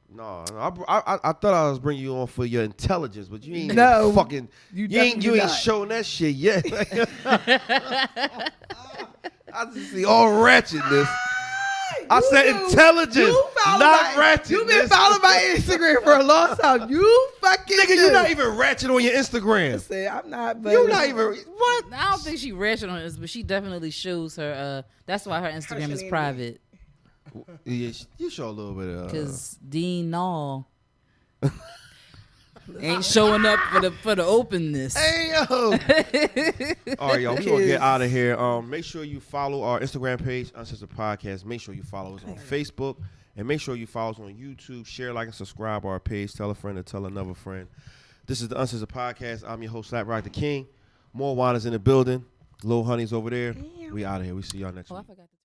No, I thought I was bringing you on for your intelligence, but you ain't No, even fucking. You ain't not. showing that shit yet. I just see all ratchetness. I said intelligence, not ratchetness. You've been following my Instagram for a long time. You fucking nigga, you're not even ratchet on your Instagram. Say, I'm not. But You're not even what? I don't think she ratchet on this, but she definitely shows her. That's why her Instagram is private. Yeah, you show a little bit of. Because Dean Nall ain't showing up for the openness. Hey yo! All right, y'all. We gonna get out of here. Make sure you follow our Instagram page, Uncensored Podcast. Make sure you follow us on Facebook, and make sure you follow us on YouTube. Share, like, and subscribe our page. Tell a friend to tell another friend. This is the Uncensored Podcast. I'm your host, Slap Rock the King. More wine is in the building. Lil Honey's over there. We out of here. We see y'all next week. I forgot to